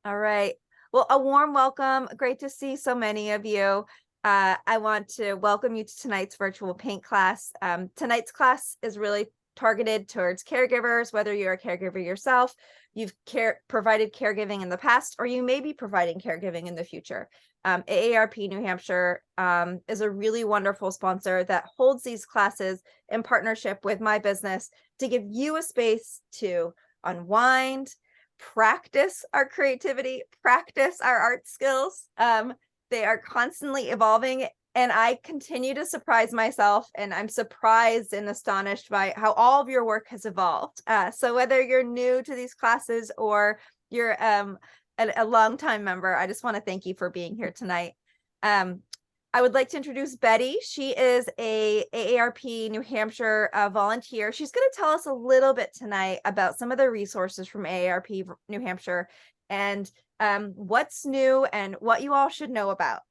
All right. Well, a warm welcome. Great to see so many of you. I want to welcome you to tonight's virtual paint class. Tonight's class is really targeted towards caregivers, whether you're a caregiver yourself, you've provided caregiving in the past, or you may be providing caregiving in the future. AARP New Hampshire is a really wonderful sponsor that holds these classes in partnership with my business to give you a space to unwind, practice our creativity, practice our art skills. They are constantly evolving, and I continue to surprise myself, and I'm surprised and astonished by how all of your work has evolved. So whether you're new to these classes or you're a longtime member, I just want to thank you for being here tonight. I would like to introduce Betty. She is a AARP New Hampshire volunteer. She's going to tell us a little bit tonight about some of the resources from AARP New Hampshire and what's new and what you all should know about.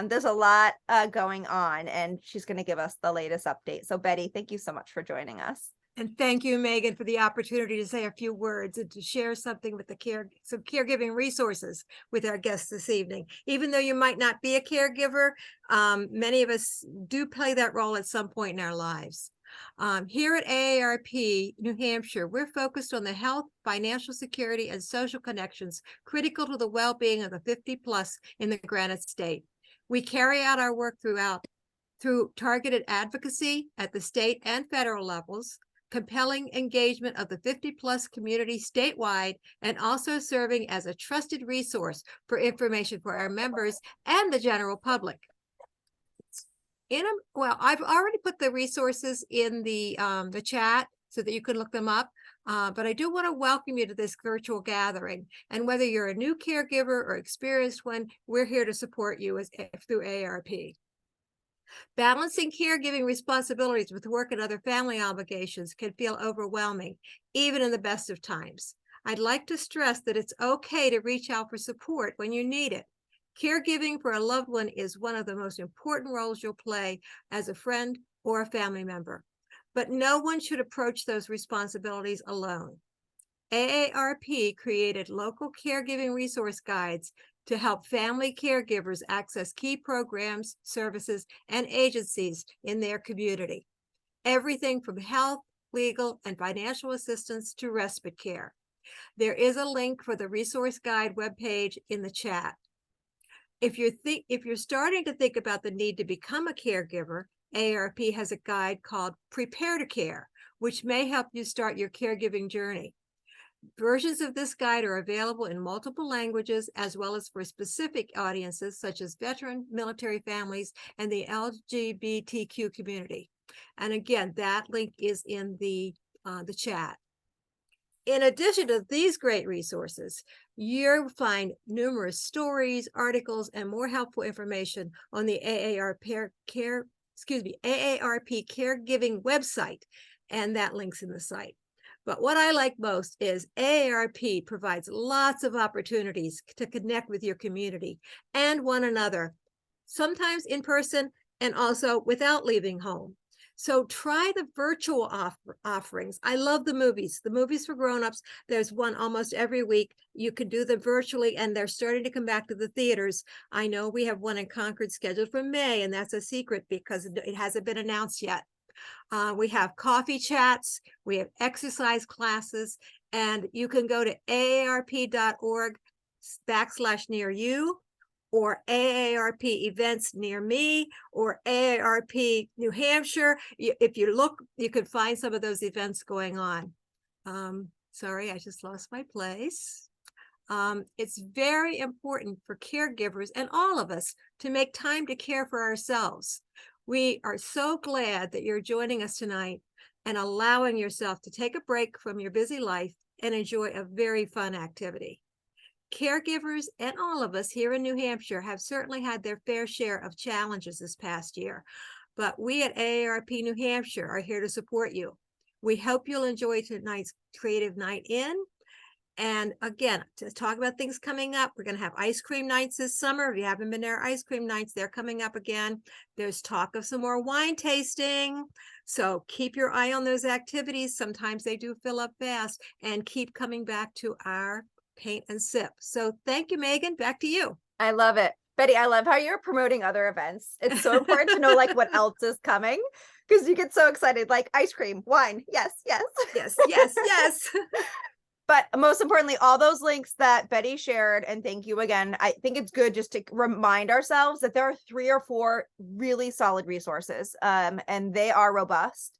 There's a lot going on, and she's going to give us the latest update. So Betty, thank you so much for joining us. And thank you, Megan, for the opportunity to say a few words and to share something with some caregiving resources with our guests this evening. Even though you might not be a caregiver, many of us do play that role at some point in our lives. Here at AARP New Hampshire, we're focused on the health, financial security, and social connections critical to the well-being of the 50 plus in the Granite State. We carry out our work through targeted advocacy at the state and federal levels, compelling engagement of the 50 plus community statewide, and also serving as a trusted resource for information for our members and the general public. I've already put the resources in the chat so that you can look them up. But I do want to welcome you to this virtual gathering. And whether you're a new caregiver or experienced one, we're here to support you through AARP. Balancing caregiving responsibilities with work and other family obligations can feel overwhelming, even in the best of times. I'd like to stress that it's okay to reach out for support when you need it. Caregiving for a loved one is one of the most important roles you'll play as a friend or a family member. But no one should approach those responsibilities alone. AARP created local caregiving resource guides to help family caregivers access key programs, services, and agencies in their community. Everything from health, legal, and financial assistance to respite care. There is a link for the resource guide webpage in the chat. If you're starting to think about the need to become a caregiver, AARP has a guide called Prepare to Care, which may help you start your caregiving journey. Versions of this guide are available in multiple languages, as well as for specific audiences such as veteran military families and the LGBTQ community. And again, that link is in the chat. In addition to these great resources, you'll find numerous stories, articles, and more helpful information on the AARP caregiving website, and that link's in the site. But what I like most is AARP provides lots of opportunities to connect with your community and one another, sometimes in person and also without leaving home. So try the virtual offerings. I love the movies for grown-ups. There's one almost every week. You can do them virtually, and they're starting to come back to the theaters. I know we have one in Concord scheduled for May, and that's a secret because it hasn't been announced yet. We have coffee chats, we have exercise classes, and you can go to aarp.org/near you, or AARP events near me, or AARP New Hampshire. If you look, you can find some of those events going on. Sorry, I just lost my place. It's very important for caregivers and all of us to make time to care for ourselves. We are so glad that you're joining us tonight and allowing yourself to take a break from your busy life and enjoy a very fun activity. Caregivers and all of us here in New Hampshire have certainly had their fair share of challenges this past year, but we at AARP New Hampshire are here to support you. We hope you'll enjoy tonight's Creative Night In. And again, to talk about things coming up, we're going to have ice cream nights this summer. If you haven't been to our ice cream nights, they're coming up again. There's talk of some more wine tasting. So keep your eye on those activities. Sometimes they do fill up fast, and keep coming back to our paint and sip. So thank you, Megan. Back to you. I love it. Betty, I love how you're promoting other events. It's so important to know like what else is coming because you get so excited, like ice cream, wine. Yes, yes. Yes, yes, yes. But most importantly, all those links that Betty shared, and thank you again. I think it's good just to remind ourselves that there are 3 or 4 really solid resources, and they are robust.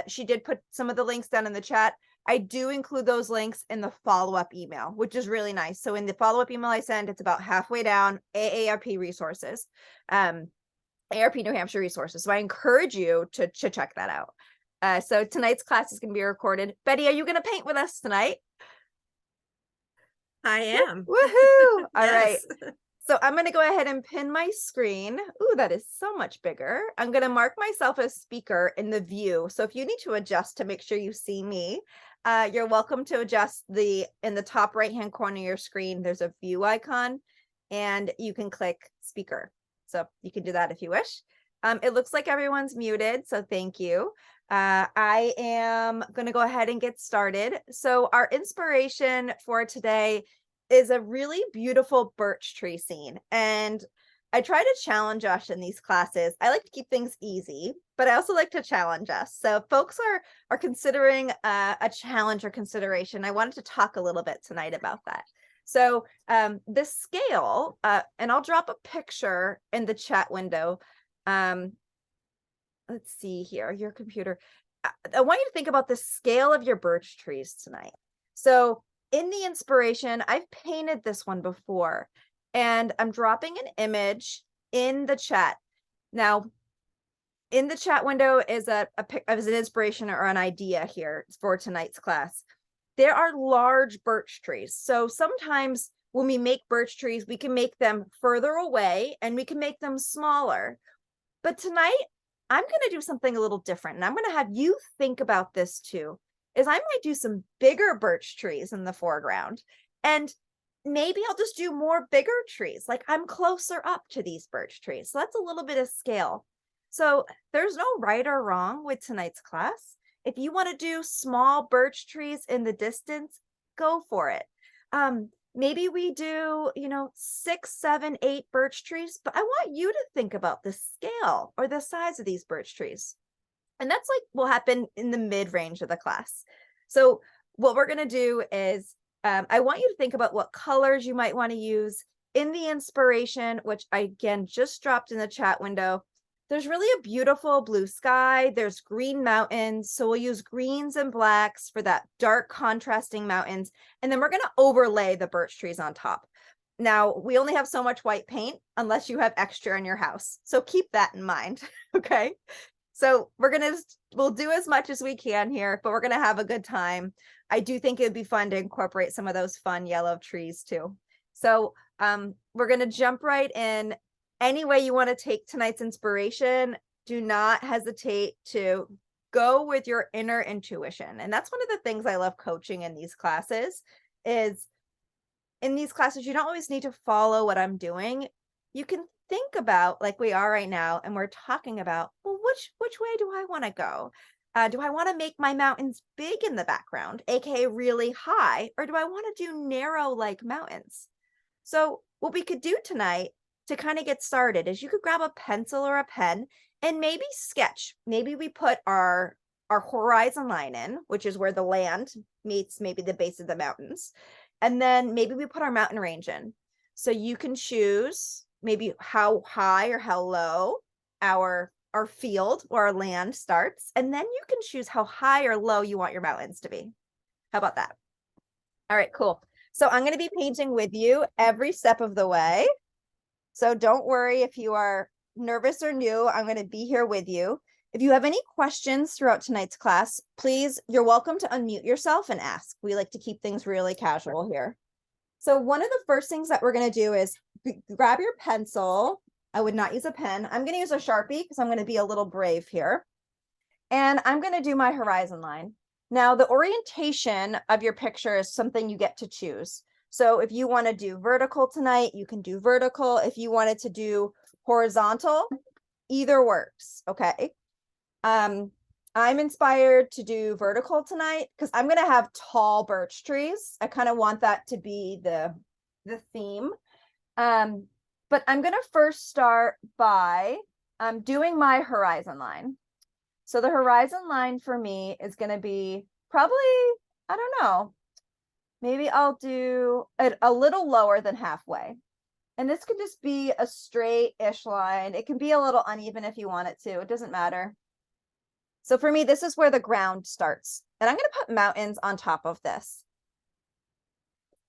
She did put some of the links down in the chat. I do include those links in the follow-up email, which is really nice. So in the follow-up email I send, it's about halfway down, AARP resources, ARP New Hampshire resources. So I encourage you to check that out. So tonight's class is going to be recorded. Betty, are you going to paint with us tonight? I am. Woohoo! All right. Yes. So I'm going to go ahead and pin my screen. Ooh, that is so much bigger. I'm going to mark myself as speaker in the view. So if you need to adjust to make sure you see me, you're welcome to adjust in the top right-hand corner of your screen, there's a view icon and you can click speaker. So you can do that if you wish. It looks like everyone's muted, so thank you. I am going to go ahead and get started. So our inspiration for today is a really beautiful birch tree scene. And I try to challenge us in these classes. I like to keep things easy, but I also like to challenge us. So if folks are considering a challenge or consideration, I wanted to talk a little bit tonight about that. So this scale, and I'll drop a picture in the chat window. Let's see here, your computer. I want you to think about the scale of your birch trees tonight. So in the inspiration, I've painted this one before, and I'm dropping an image in the chat. Now, in the chat window is an inspiration or an idea here for tonight's class. There are large birch trees. So sometimes when we make birch trees, we can make them further away and we can make them smaller. But tonight, I'm going to do something a little different, and I'm going to have you think about this too, is I might do some bigger birch trees in the foreground, and maybe I'll just do more bigger trees. Like I'm closer up to these birch trees. So that's a little bit of scale. So there's no right or wrong with tonight's class. If you want to do small birch trees in the distance, go for it. Maybe we do, 6, 7, 8 birch trees, but I want you to think about the scale or the size of these birch trees. And that's like will happen in the mid-range of the class. So what we're going to do is I want you to think about what colors you might want to use in the inspiration, which I again just dropped in the chat window. There's really a beautiful blue sky. There's green mountains. So we'll use greens and blacks for that dark contrasting mountains. And then we're going to overlay the birch trees on top. Now, we only have so much white paint unless you have extra in your house. So keep that in mind. Okay. So we'll do as much as we can here, but we're going to have a good time. I do think it'd be fun to incorporate some of those fun yellow trees too. So we're going to jump right in. Any way you want to take tonight's inspiration, do not hesitate to go with your inner intuition. And that's one of the things I love coaching in these classes is in these classes, you don't always need to follow what I'm doing. You can think about like we are right now, and we're talking about, well, which way do I want to go? Do I want to make my mountains big in the background, aka really high, or do I want to do narrow like mountains? So what we could do tonight to kind of get started is you could grab a pencil or a pen and maybe sketch. Maybe we put our horizon line in, which is where the land meets maybe the base of the mountains. And then maybe we put our mountain range in. So you can choose maybe how high or how low our field or our land starts. And then you can choose how high or low you want your mountains to be. How about that? All right, cool. So I'm going to be painting with you every step of the way. So don't worry if you are nervous or new, I'm going to be here with you. If you have any questions throughout tonight's class, please, you're welcome to unmute yourself and ask. We like to keep things really casual here. So one of the first things that we're going to do is grab your pencil. I would not use a pen. I'm going to use a Sharpie because I'm going to be a little brave here. And I'm going to do my horizon line. Now, the orientation of your picture is something you get to choose. So if you want to do vertical tonight, you can do vertical. If you wanted to do horizontal, either works. Okay. I'm inspired to do vertical tonight because I'm going to have tall birch trees. I kind of want that to be the theme. But I'm going to first start by doing my horizon line. So the horizon line for me is going to be probably, I don't know, maybe I'll do it a little lower than halfway. And this could just be a straight-ish line. It can be a little uneven if you want it to. It doesn't matter. So for me, this is where the ground starts. And I'm going to put mountains on top of this.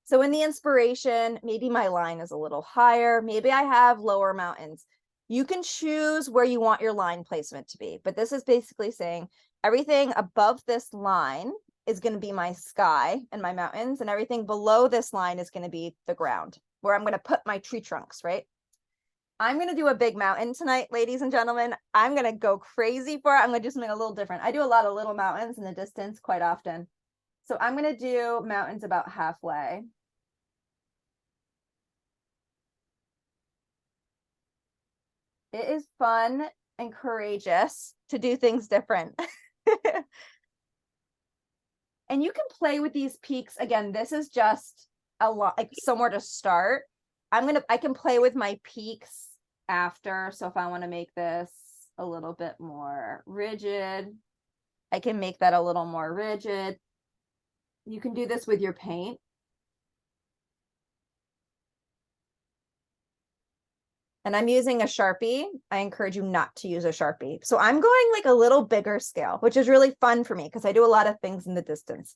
So in the inspiration, maybe my line is a little higher. Maybe I have lower mountains. You can choose where you want your line placement to be. But this is basically saying everything above this line is going to be my sky and my mountains. And everything below this line is going to be the ground, where I'm going to put my tree trunks, right? I'm going to do a big mountain tonight, ladies and gentlemen. I'm going to go crazy for it. I'm going to do something a little different. I do a lot of little mountains in the distance quite often. So I'm going to do mountains about halfway. It is fun and courageous to do things different. And you can play with these peaks. Again, this is just a lot, like somewhere to start. I can play with my peaks after. So if I want to make this a little bit more rigid, I can make that a little more rigid. You can do this with your paint. And I'm using a Sharpie. I encourage you not to use a Sharpie. So I'm going like a little bigger scale, which is really fun for me because I do a lot of things in the distance.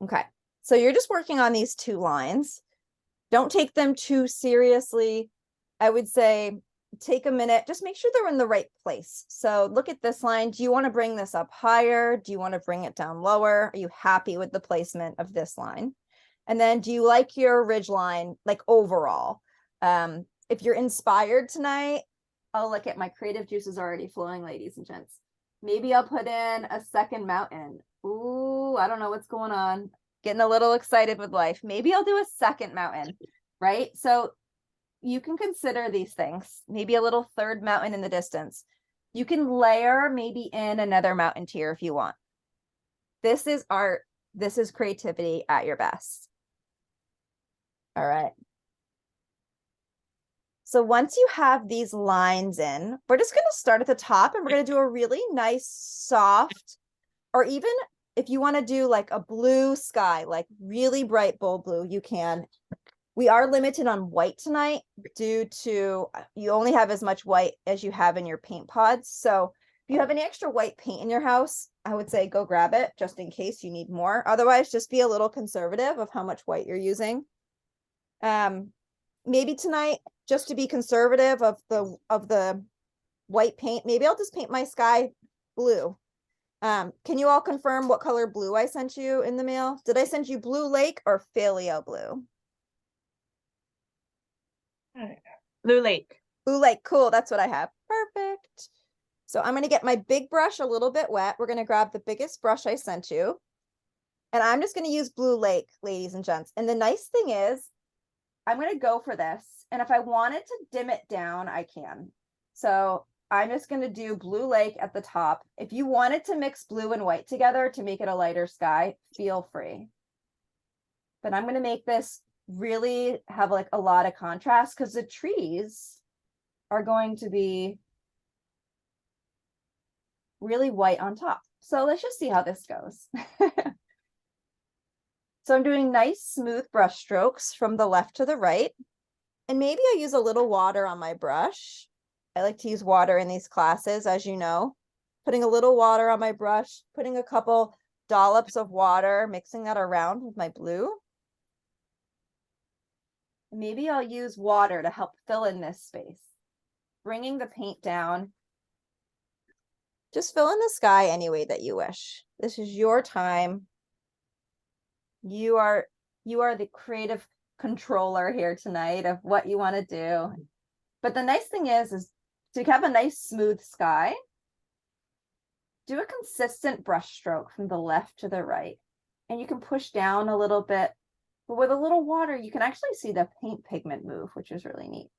Okay, so you're just working on these two lines. Don't take them too seriously. I would say take a minute, just make sure they're in the right place. So look at this line. Do you want to bring this up higher? Do you want to bring it down lower? Are you happy with the placement of this line? And then do you like your ridge line, like overall? If you're inspired tonight, oh, look at my creative juices already flowing, ladies and gents. Maybe I'll put in a second mountain. Ooh, I don't know what's going on. Getting a little excited with life. Maybe I'll do a second mountain, right? So you can consider these things. Maybe a little third mountain in the distance. You can layer maybe in another mountain tier if you want. This is art. This is creativity at your best. All right. So once you have these lines in, we're just going to start at the top and we're going to do a really nice soft, or even if you want to do like a blue sky, like really bright bold blue, you can. We are limited on white tonight due to you only have as much white as you have in your paint pods. So if you have any extra white paint in your house, I would say go grab it just in case you need more. Otherwise, just be a little conservative of how much white you're using. Maybe tonight, just to be conservative of the white paint, maybe I'll just paint my sky blue. Can you all confirm what color blue I sent you in the mail? Did I send you Blue Lake or Phileo blue? Blue Lake. Blue Lake, cool, that's what I have. Perfect. So I'm gonna get my big brush a little bit wet. We're gonna grab the biggest brush I sent you. And I'm just gonna use Blue Lake, ladies and gents. And the nice thing is, I'm gonna go for this. And if I wanted to dim it down, I can. So I'm just gonna do Blue Lake at the top. If you wanted to mix blue and white together to make it a lighter sky, feel free. But I'm gonna make this really have like a lot of contrast because the trees are going to be really white on top. So let's just see how this goes. So I'm doing nice smooth brush strokes from the left to the right. And maybe I use a little water on my brush. I like to use water in these classes, as you know. Putting a little water on my brush, putting a couple dollops of water, mixing that around with my blue. Maybe I'll use water to help fill in this space. Bringing the paint down. Just fill in the sky any way that you wish. This is your time. You are the creative controller here tonight of what you want to do. But the nice thing is to have a nice smooth sky, do a consistent brush stroke from the left to the right. And you can push down a little bit, but with a little water, you can actually see the paint pigment move, which is really neat.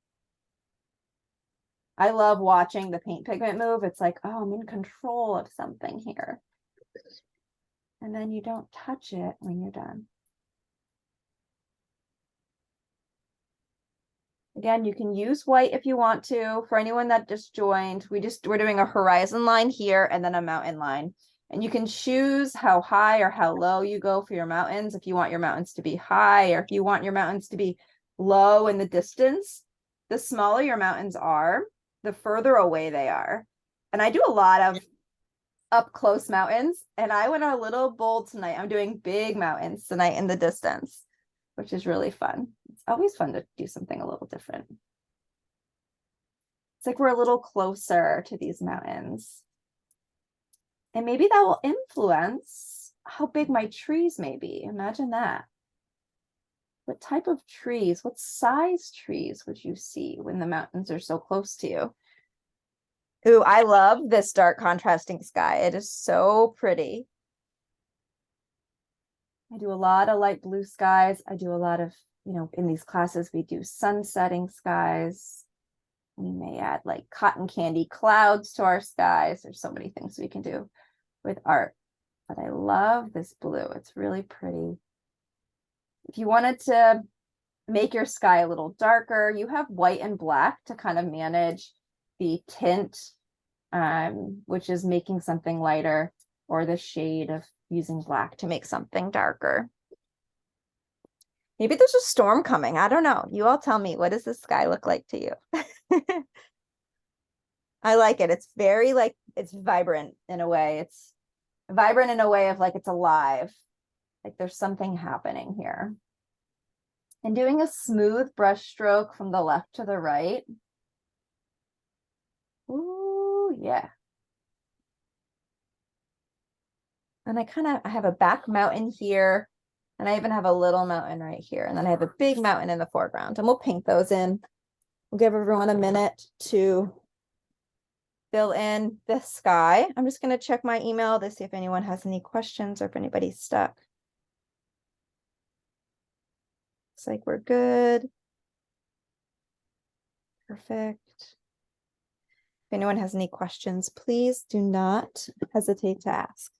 I love watching the paint pigment move. It's like, oh, I'm in control of something here. And then you don't touch it when you're done. Again, you can use white if you want to. For anyone that just joined, we're doing a horizon line here and then a mountain line. And you can choose how high or how low you go for your mountains. If you want your mountains to be high or if you want your mountains to be low in the distance, the smaller your mountains are, the further away they are. And I do a lot of up close mountains, and I went a little bold tonight. I'm doing big mountains tonight in the distance, which is really fun. It's always fun to do something a little different. It's like we're a little closer to these mountains. And maybe that will influence how big my trees may be. Imagine that. What type of trees, what size trees would you see when the mountains are so close to you? Ooh, I love this dark contrasting sky. It is so pretty. I do a lot of light blue skies. I do a lot of, in these classes, we do sunsetting skies. We may add like cotton candy clouds to our skies. There's so many things we can do with art. But I love this blue. It's really pretty. If you wanted to make your sky a little darker, you have white and black to kind of manage the tint, which is making something lighter, or the shade of using black to make something darker. Maybe there's a storm coming. I don't know. You all tell me, what does the sky look like to you? I like it. It's very it's vibrant in a way. It's vibrant in a way of like it's alive. Like there's something happening here. And doing a smooth brush stroke from the left to the right. Ooh, yeah. And I have a back mountain here, and I even have a little mountain right here. And then I have a big mountain in the foreground, and we'll paint those in. We'll give everyone a minute to fill in the sky. I'm just going to check my email to see if anyone has any questions or if anybody's stuck. Looks like we're good. Perfect. If anyone has any questions, please do not hesitate to ask.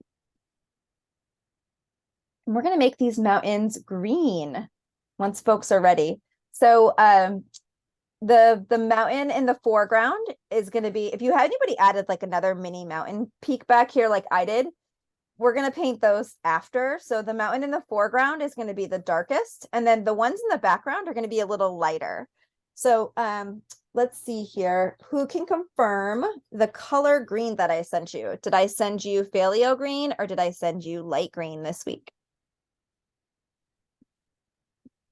And we're going to make these mountains green once folks are ready. So the mountain in the foreground is going to be, if you had anybody added like another mini mountain peak back here like I did, we're going to paint those after. So the mountain in the foreground is going to be the darkest, and then the ones in the background are going to be a little lighter. So let's see here. Who can confirm the color green that I sent you? Did I send you phthalo green or did I send you light green this week?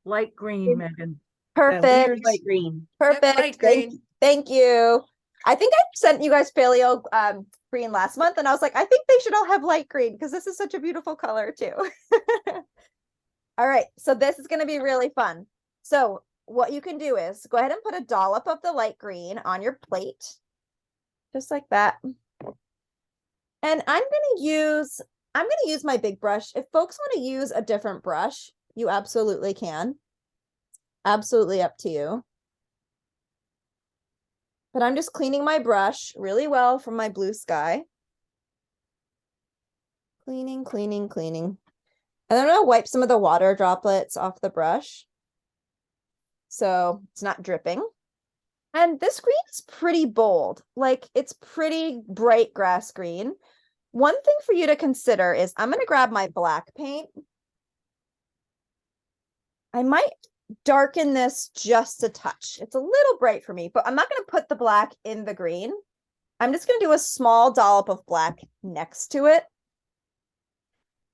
Light green, Megan. Perfect. Light green. Perfect. Yep, light green. Thank you. I think I sent you guys phthalo green last month, and I was like, I think they should all have light green because this is such a beautiful color too. All right, so this is going to be really fun. So what you can do is go ahead and put a dollop of the light green on your plate, just like that. And I'm going to use my big brush. If folks want to use a different brush, you absolutely can. Absolutely up to you. But I'm just cleaning my brush really well from my blue sky. Cleaning, cleaning, cleaning. And I'm going to wipe some of the water droplets off the brush, so it's not dripping. And this green is pretty bold. Like, it's pretty bright grass green. One thing for you to consider is I'm going to grab my black paint. I might darken this just a touch. It's a little bright for me, but I'm not going to put the black in the green. I'm just going to do a small dollop of black next to it.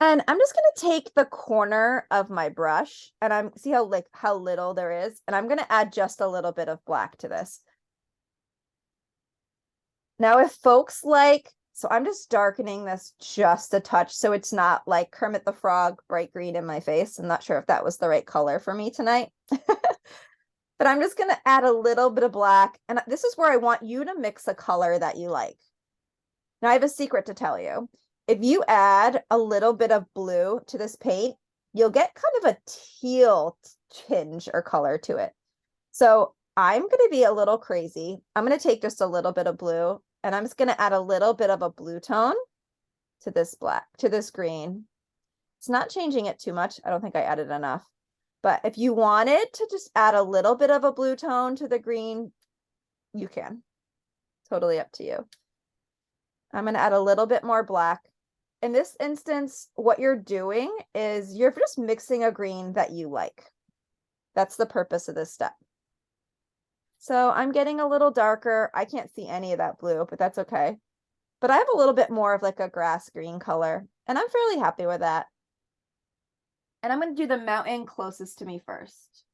And I'm just going to take the corner of my brush, and see how little there is, and I'm going to add just a little bit of black to this. Now, if folks so I'm just darkening this just a touch so it's not like Kermit the Frog bright green in my face. I'm not sure if that was the right color for me tonight. But I'm just going to add a little bit of black, and this is where I want you to mix a color that you like. Now, I have a secret to tell you. If you add a little bit of blue to this paint, you'll get kind of a teal tinge or color to it. So I'm going to be a little crazy. I'm going to take just a little bit of blue and I'm just going to add a little bit of a blue tone to this black, to this green. It's not changing it too much. I don't think I added enough. But if you wanted to just add a little bit of a blue tone to the green, you can. Totally up to you. I'm going to add a little bit more black. In this instance, what you're doing is you're just mixing a green that you like. That's the purpose of this step. So I'm getting a little darker. I can't see any of that blue, but that's okay. But I have a little bit more of like a grass green color, and I'm fairly happy with that. And I'm going to do the mountain closest to me first.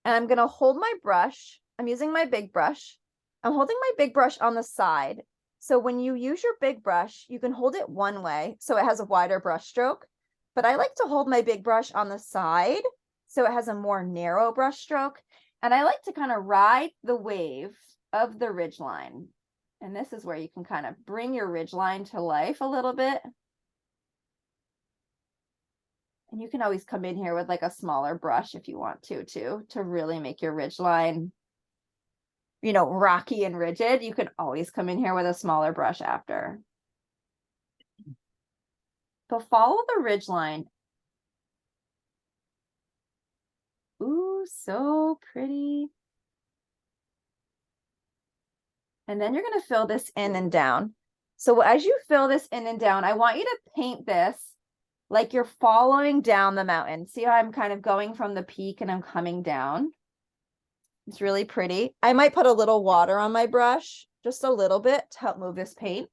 And I'm going to hold my brush. I'm using my big brush. I'm holding my big brush on the side. So when you use your big brush, you can hold it one way so it has a wider brush stroke. But I like to hold my big brush on the side so it has a more narrow brush stroke. And I like to kind of ride the wave of the ridge line. And this is where you can kind of bring your ridge line to life a little bit. And you can always come in here with like a smaller brush if you want to really make your ridge line, you know, rocky and rigid. You can always come in here with a smaller brush after. But follow the ridge line. Ooh, so pretty. And then you're going to fill this in and down. So as you fill this in and down, I want you to paint this like you're following down the mountain. See how I'm kind of going from the peak and I'm coming down? It's really pretty. I might put a little water on my brush, just a little bit to help move this paint.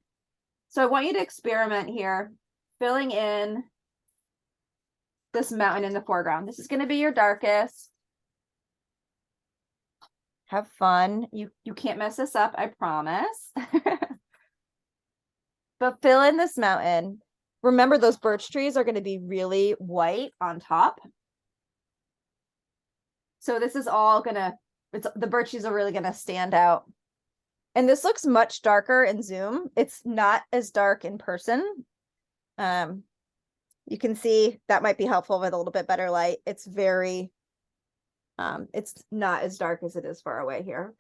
So I want you to experiment here, filling in this mountain in the foreground. This is going to be your darkest. Have fun. You can't mess this up, I promise. But fill in this mountain. Remember, those birch trees are going to be really white on top. So this is all gonna, the birch trees are really gonna stand out. And this looks much darker in Zoom. It's not as dark in person. You can see that might be helpful with a little bit better light. It's very, it's not as dark as it is far away here.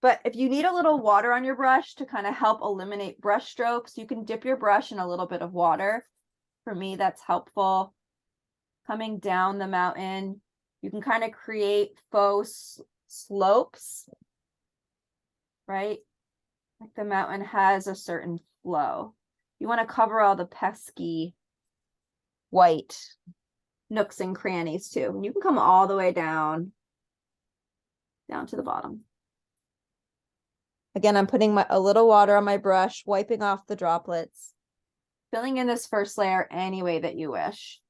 But if you need a little water on your brush to kind of help eliminate brush strokes, you can dip your brush in a little bit of water. For me, that's helpful. Coming down the mountain, you can kind of create faux slopes, right? Like the mountain has a certain flow. You want to cover all the pesky white nooks and crannies too. And you can come all the way down to the bottom. Again, I'm putting a little water on my brush, wiping off the droplets, filling in this first layer any way that you wish.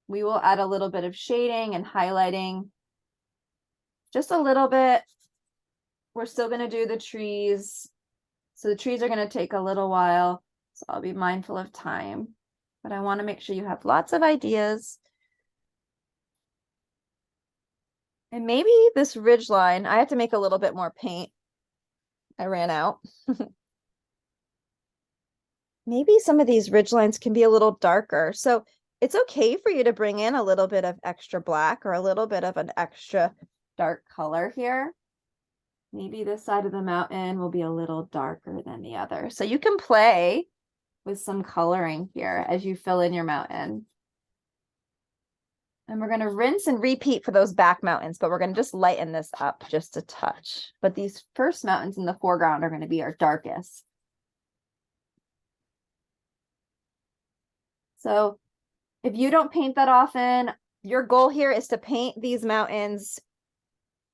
We will add a little bit of shading and highlighting, just a little bit. We're still going to do the trees. So the trees are going to take a little while. So I'll be mindful of time, but I want to make sure you have lots of ideas. And maybe this ridge line, I have to make a little bit more paint. I ran out. Maybe some of these ridge lines can be a little darker. So it's okay for you to bring in a little bit of extra black or a little bit of an extra dark color here. Maybe this side of the mountain will be a little darker than the other. So you can play with some coloring here as you fill in your mountain. And we're going to rinse and repeat for those back mountains, but we're going to just lighten this up just a touch. But these first mountains in the foreground are going to be our darkest. So if you don't paint that often, your goal here is to paint these mountains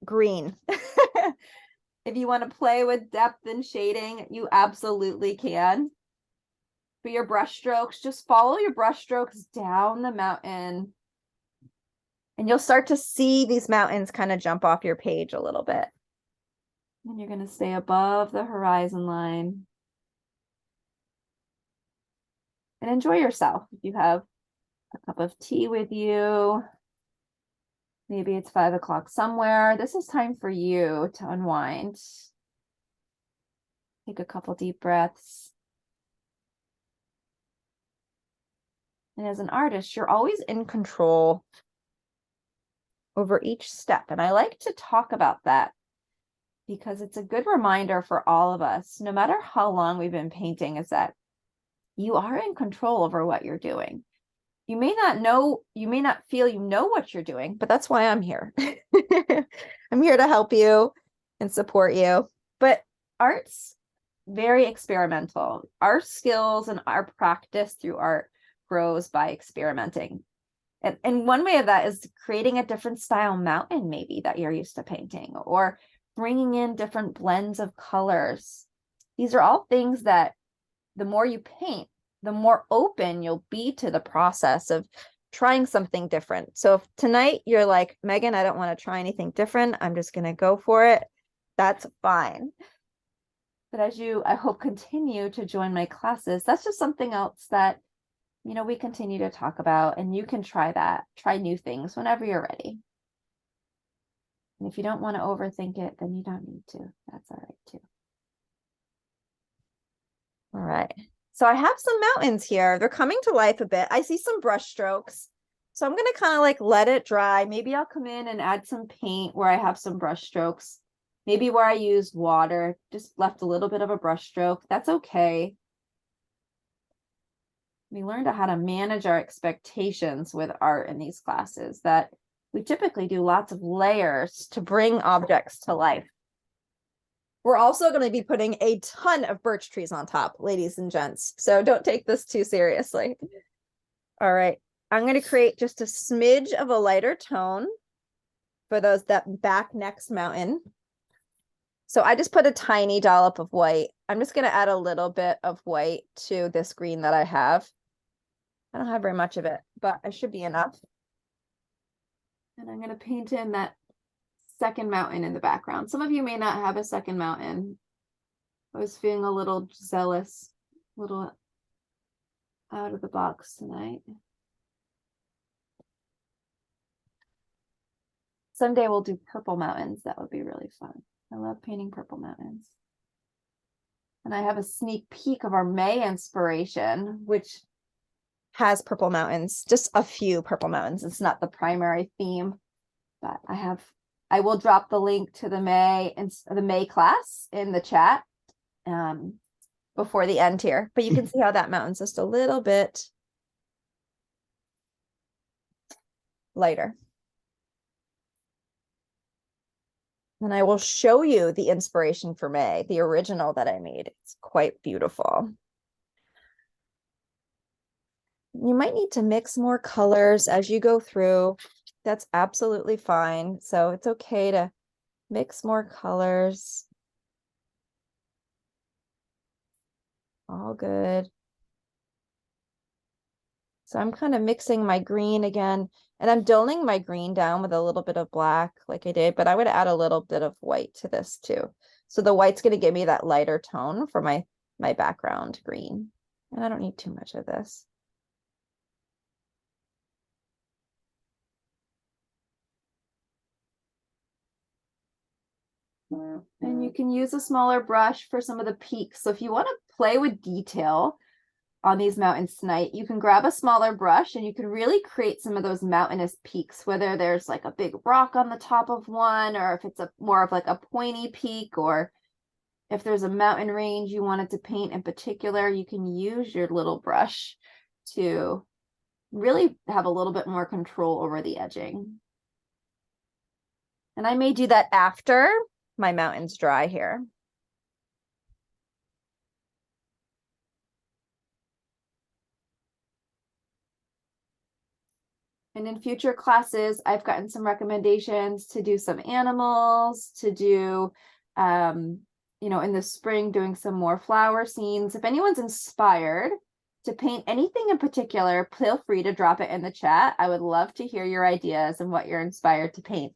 green. If you want to play with depth and shading, you absolutely can. For your brush strokes, just follow your brush strokes down the mountain. And you'll start to see these mountains kind of jump off your page a little bit. And you're going to stay above the horizon line. And enjoy yourself. If you have a cup of tea with you, maybe it's 5 o'clock somewhere, this is time for you to unwind. Take a couple deep breaths. And as an artist, you're always in control over each step. And I like to talk about that because it's a good reminder for all of us, no matter how long we've been painting, is that you are in control over what you're doing. You may not know, you may not feel you know what you're doing, but that's why I'm here. I'm here to help you and support you. But art's very experimental. Our skills and our practice through art grows by experimenting. And one way of that is creating a different style mountain, maybe that you're used to painting, or bringing in different blends of colors. These are all things that the more you paint, the more open you'll be to the process of trying something different. So if tonight you're like, Megan, I don't want to try anything different, I'm just going to go for it, that's fine. But as you, I hope, continue to join my classes, that's just something else that, you know, we continue to talk about, and you can try that, try new things whenever you're ready. And if you don't want to overthink it, then you don't need to. That's all right too. All right. So I have some mountains here. They're coming to life a bit. I see some brush strokes. So I'm going to kind of like let it dry. Maybe I'll come in and add some paint where I have some brush strokes. Maybe where I used water, just left a little bit of a brush stroke. That's okay. We learned how to manage our expectations with art in these classes, that we typically do lots of layers to bring objects to life. We're also going to be putting a ton of birch trees on top, ladies and gents. So don't take this too seriously. All right. I'm going to create just a smidge of a lighter tone for that back next mountain. So I just put a tiny dollop of white. I'm just going to add a little bit of white to this green that I have. I don't have very much of it, but it should be enough. And I'm going to paint in that second mountain in the background. Some of you may not have a second mountain. I was feeling a little zealous, a little out of the box tonight. Someday we'll do purple mountains. That would be really fun. I love painting purple mountains. And I have a sneak peek of our May inspiration, which has purple mountains, just a few purple mountains. It's not the primary theme, but I will drop the link to the May class in the chat before the end here, but you can see how that mountain's just a little bit lighter. And I will show you the inspiration for May, the original that I made. It's quite beautiful. You might need to mix more colors as you go through. That's absolutely fine. So it's okay to mix more colors. All good. So I'm kind of mixing my green again, and I'm dulling my green down with a little bit of black like I did, but I would add a little bit of white to this too. So the white's going to give me that lighter tone for my background green. And I don't need too much of this. And you can use a smaller brush for some of the peaks. So if you want to play with detail on these mountains tonight, you can grab a smaller brush and you can really create some of those mountainous peaks, whether there's like a big rock on the top of one, or if it's more of like a pointy peak, or if there's a mountain range you wanted to paint in particular, you can use your little brush to really have a little bit more control over the edging. And I may do that after my mountains dry here. And in future classes, I've gotten some recommendations to do some animals, to do, you know, in the spring, doing some more flower scenes. If anyone's inspired to paint anything in particular, feel free to drop it in the chat. I would love to hear your ideas and what you're inspired to paint.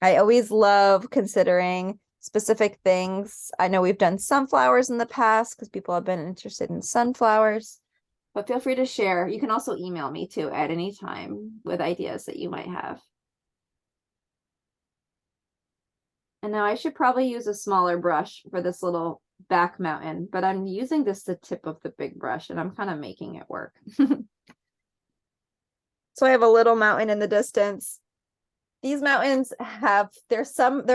I always love considering specific things. I know we've done sunflowers in the past because people have been interested in sunflowers, but feel free to share. You can also email me too at any time with ideas that you might have. And now I should probably use a smaller brush for this little back mountain, but I'm using this the tip of the big brush and I'm kind of making it work. So I have a little mountain in the distance. These mountains have, they're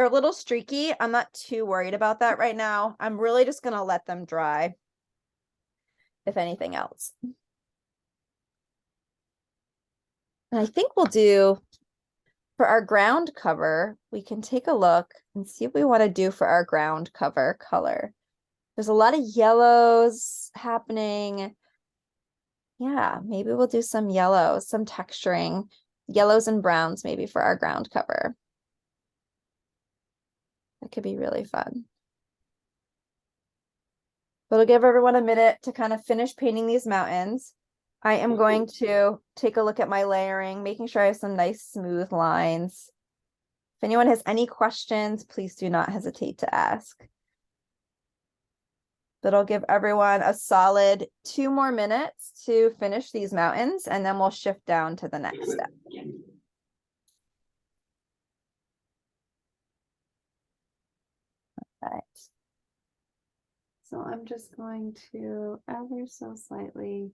a little streaky. I'm not too worried about that right now. I'm really just gonna let them dry, if anything else. And I think we'll do, for our ground cover, we can take a look and see what we want to do for our ground cover color. There's a lot of yellows happening. Yeah, maybe we'll do some yellows, some texturing, yellows and browns maybe for our ground cover. That could be really fun. But it'll give everyone a minute to kind of finish painting these mountains. I am going to take a look at my layering, making sure I have some nice smooth lines. If anyone has any questions, please do not hesitate to ask. But I'll give everyone a solid 2 more minutes to finish these mountains, and then we'll shift down to the next step. All right. So I'm just going to ever so slightly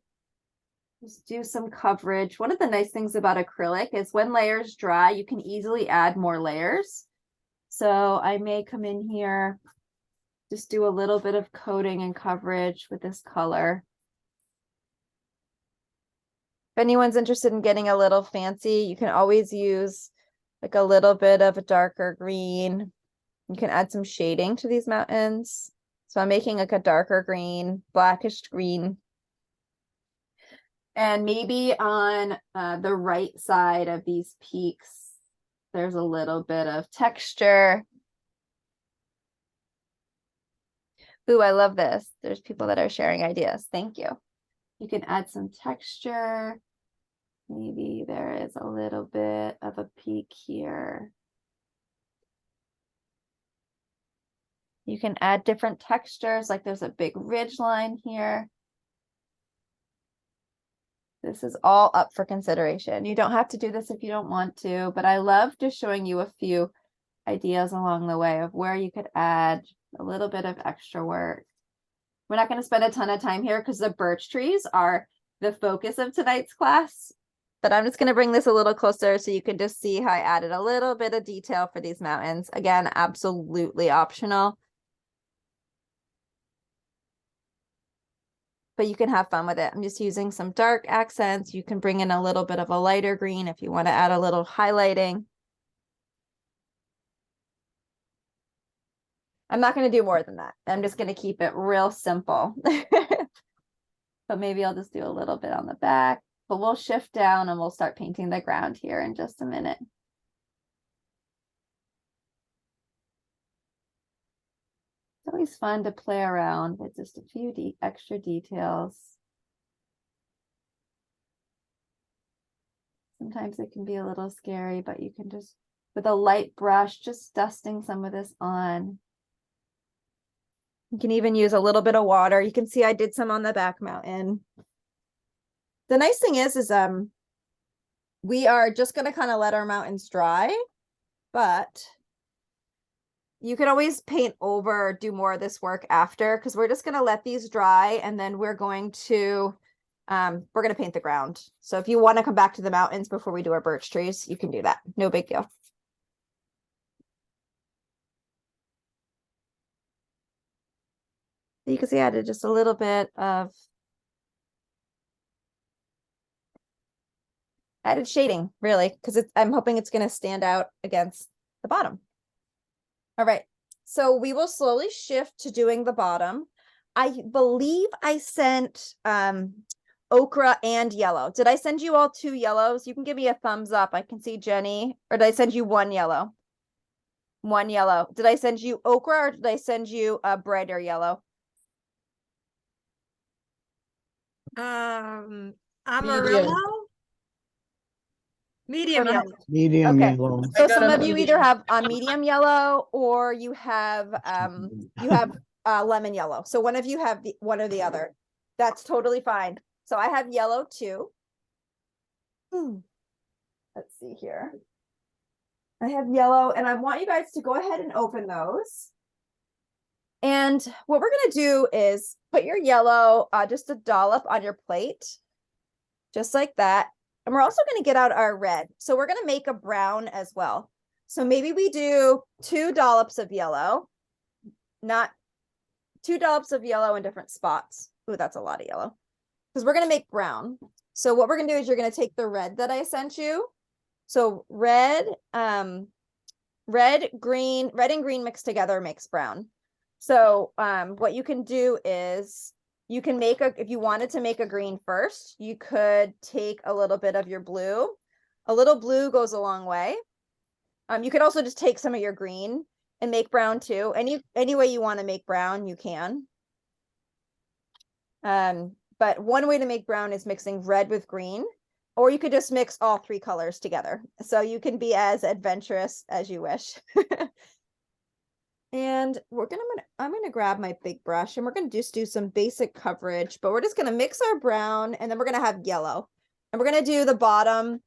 just do some coverage. One of the nice things about acrylic is when layers dry, you can easily add more layers. So I may come in here, just do a little bit of coating and coverage with this color. If anyone's interested in getting a little fancy, you can always use like a little bit of a darker green. You can add some shading to these mountains. So I'm making like a darker green, blackish green. And maybe on the right side of these peaks, there's a little bit of texture. Ooh, I love this. There's people that are sharing ideas. Thank you. You can add some texture. Maybe there is a little bit of a peak here. You can add different textures, like there's a big ridge line here. This is all up for consideration. You don't have to do this if you don't want to, but I love just showing you a few ideas along the way of where you could add a little bit of extra work. We're not going to spend a ton of time here because the birch trees are the focus of tonight's class, but I'm just going to bring this a little closer so you can just see how I added a little bit of detail for these mountains. Again, absolutely optional. But you can have fun with it. I'm just using some dark accents. You can bring in a little bit of a lighter green if you want to add a little highlighting. I'm not going to do more than that. I'm just going to keep it real simple. But maybe I'll just do a little bit on the back. But we'll shift down and we'll start painting the ground here in just a minute. It's always fun to play around with just a few extra details. Sometimes it can be a little scary, but you can just, with a light brush, just dusting some of this on. You can even use a little bit of water. You can see I did some on the back mountain. The nice thing is we are just going to kind of let our mountains dry, but you can always paint over or do more of this work after, because we're just going to let these dry and then we're going to paint the ground. So if you want to come back to the mountains before we do our birch trees, you can do that. No big deal. You can see I added just a little bit of added shading, really, because I'm hoping it's going to stand out against the bottom. All right, so we will slowly shift to doing the bottom. I believe I sent ochre and yellow. Did I send you all 2 yellows? You can give me a thumbs up. I can see Jenny. Or did I send you 1 yellow? 1 yellow. Did I send you ochre or did I send you a brighter yellow? Amarillo? Medium yellow. Medium Okay. yellow. So got some a of you either have a medium yellow or you have lemon yellow. So one of you have one or the other. That's totally fine. So I have yellow too. Let's see here. I have yellow and I want you guys to go ahead and open those. And what we're going to do is put your yellow just a dollop on your plate, just like that. And we're also going to get out our red. So we're going to make a brown as well. So maybe we do 2 dollops of yellow, not 2 dollops of yellow in different spots. Ooh, that's a lot of yellow. Because we're going to make brown. So what we're going to do is you're going to take the red that I sent you. So red and green mixed together makes brown. So what you can do is you can make if you wanted to make a green first, you could take a little bit of your blue. A little blue goes a long way. You could also just take some of your green and make brown too. Any way you want to make brown, you can. But one way to make brown is mixing red with green, or you could just mix all 3 colors together. So you can be as adventurous as you wish. And I'm gonna grab my big brush and we're gonna just do some basic coverage, but we're just gonna mix our brown and then we're gonna have yellow. And we're gonna do the bottom,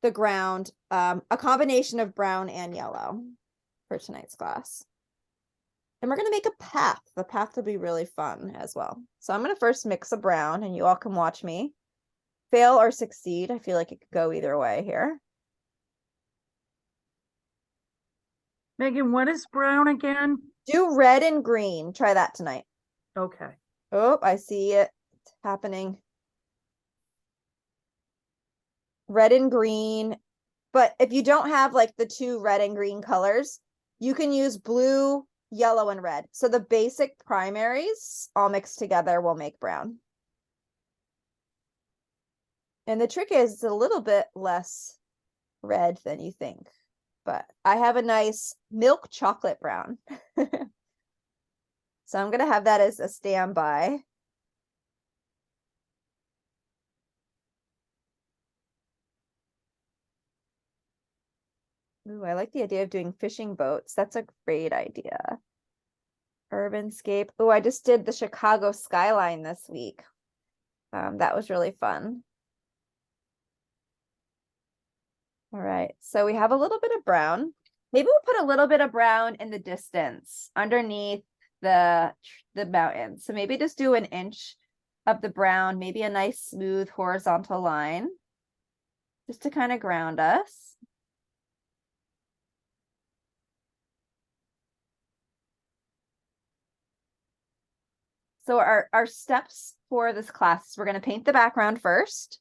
the ground, a combination of brown and yellow for tonight's class. And we're gonna make a path. The path will be really fun as well. So I'm gonna first mix a brown and you all can watch me fail or succeed. I feel like it could go either way here. Megan, what is brown again? Do red and green. Try that tonight. Okay. Oh, I see it happening. Red and green. But if you don't have like the 2 red and green colors, you can use blue, yellow, and red. So the basic primaries all mixed together will make brown. And the trick is it's a little bit less red than you think. But I have a nice milk chocolate brown. So I'm going to have that as a standby. Ooh, I like the idea of doing fishing boats. That's a great idea. Urbanscape. Oh, I just did the Chicago skyline this week. That was really fun. All right, so we have a little bit of brown. Maybe we'll put a little bit of brown in the distance underneath the mountain. So maybe just do an inch of the brown, maybe a nice smooth horizontal line, just to kind of ground us. So our steps for this class, we're going to paint the background first.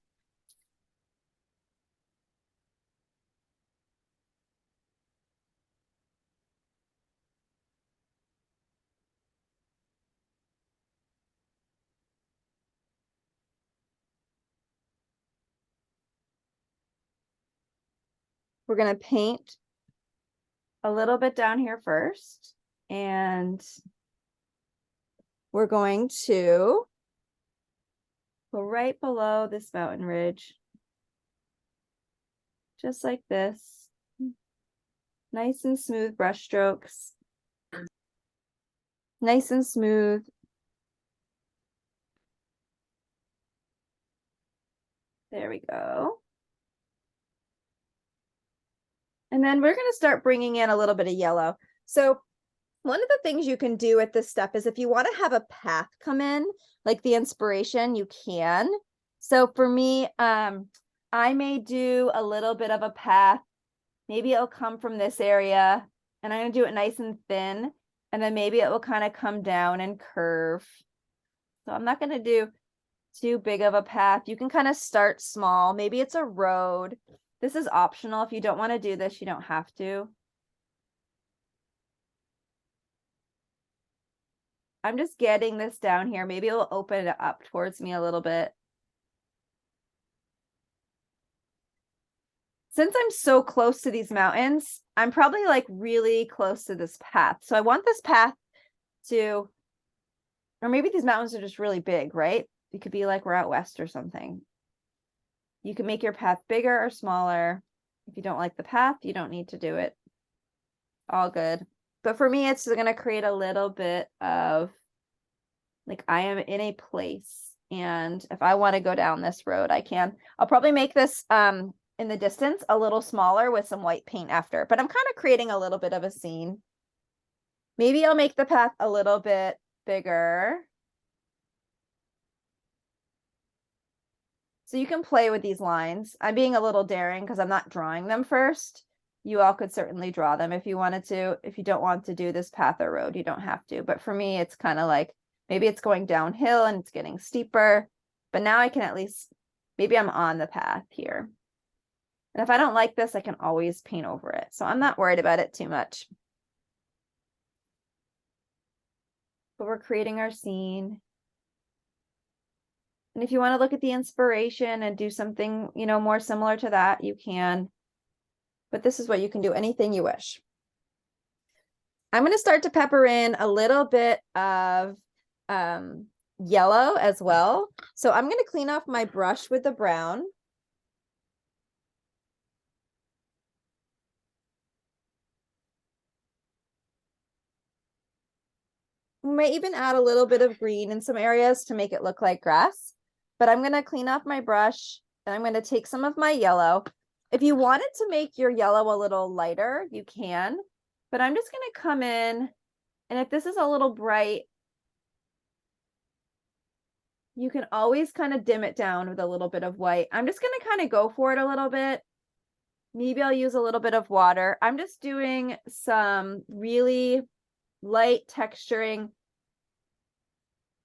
We're going to paint a little bit down here first, and we're going to go right below this mountain ridge, just like this. Nice and smooth brush strokes. Nice and smooth. There we go. And then we're going to start bringing in a little bit of yellow. So one of the things you can do at this step is if you want to have a path come in, like the inspiration, you can. So for me, I may do a little bit of a path. Maybe it'll come from this area, and I'm going to do it nice and thin. And then maybe it will kind of come down and curve. So I'm not going to do too big of a path. You can kind of start small. Maybe it's a road. This is optional. If you don't want to do this, you don't have to. I'm just getting this down here. Maybe it'll open it up towards me a little bit. Since I'm so close to these mountains, I'm probably like really close to this path. So I want this path to, or maybe these mountains are just really big, right? It could be like we're out west or something. You can make your path bigger or smaller. If you don't like the path, you don't need to do it. All good. But for me, it's going to create a little bit of like I am in a place. And if I want to go down this road, I can. I'll probably make this in the distance a little smaller with some white paint after. But I'm kind of creating a little bit of a scene. Maybe I'll make the path a little bit bigger. So you can play with these lines. I'm being a little daring because I'm not drawing them first. You all could certainly draw them if you wanted to. If you don't want to do this path or road, you don't have to. But for me, it's kind of like, maybe it's going downhill and it's getting steeper, but now I can at least, maybe I'm on the path here. And if I don't like this, I can always paint over it. So I'm not worried about it too much. But we're creating our scene. And if you want to look at the inspiration and do something, you know, more similar to that, you can. But this is what you can do, anything you wish. I'm going to start to pepper in a little bit of yellow as well. So I'm going to clean off my brush with the brown. We might even add a little bit of green in some areas to make it look like grass. But I'm going to clean off my brush and I'm going to take some of my yellow. If you wanted to make your yellow a little lighter, you can. But I'm just going to come in, and if this is a little bright, you can always kind of dim it down with a little bit of white. I'm just going to kind of go for it a little bit. Maybe I'll use a little bit of water. I'm just doing some really light texturing.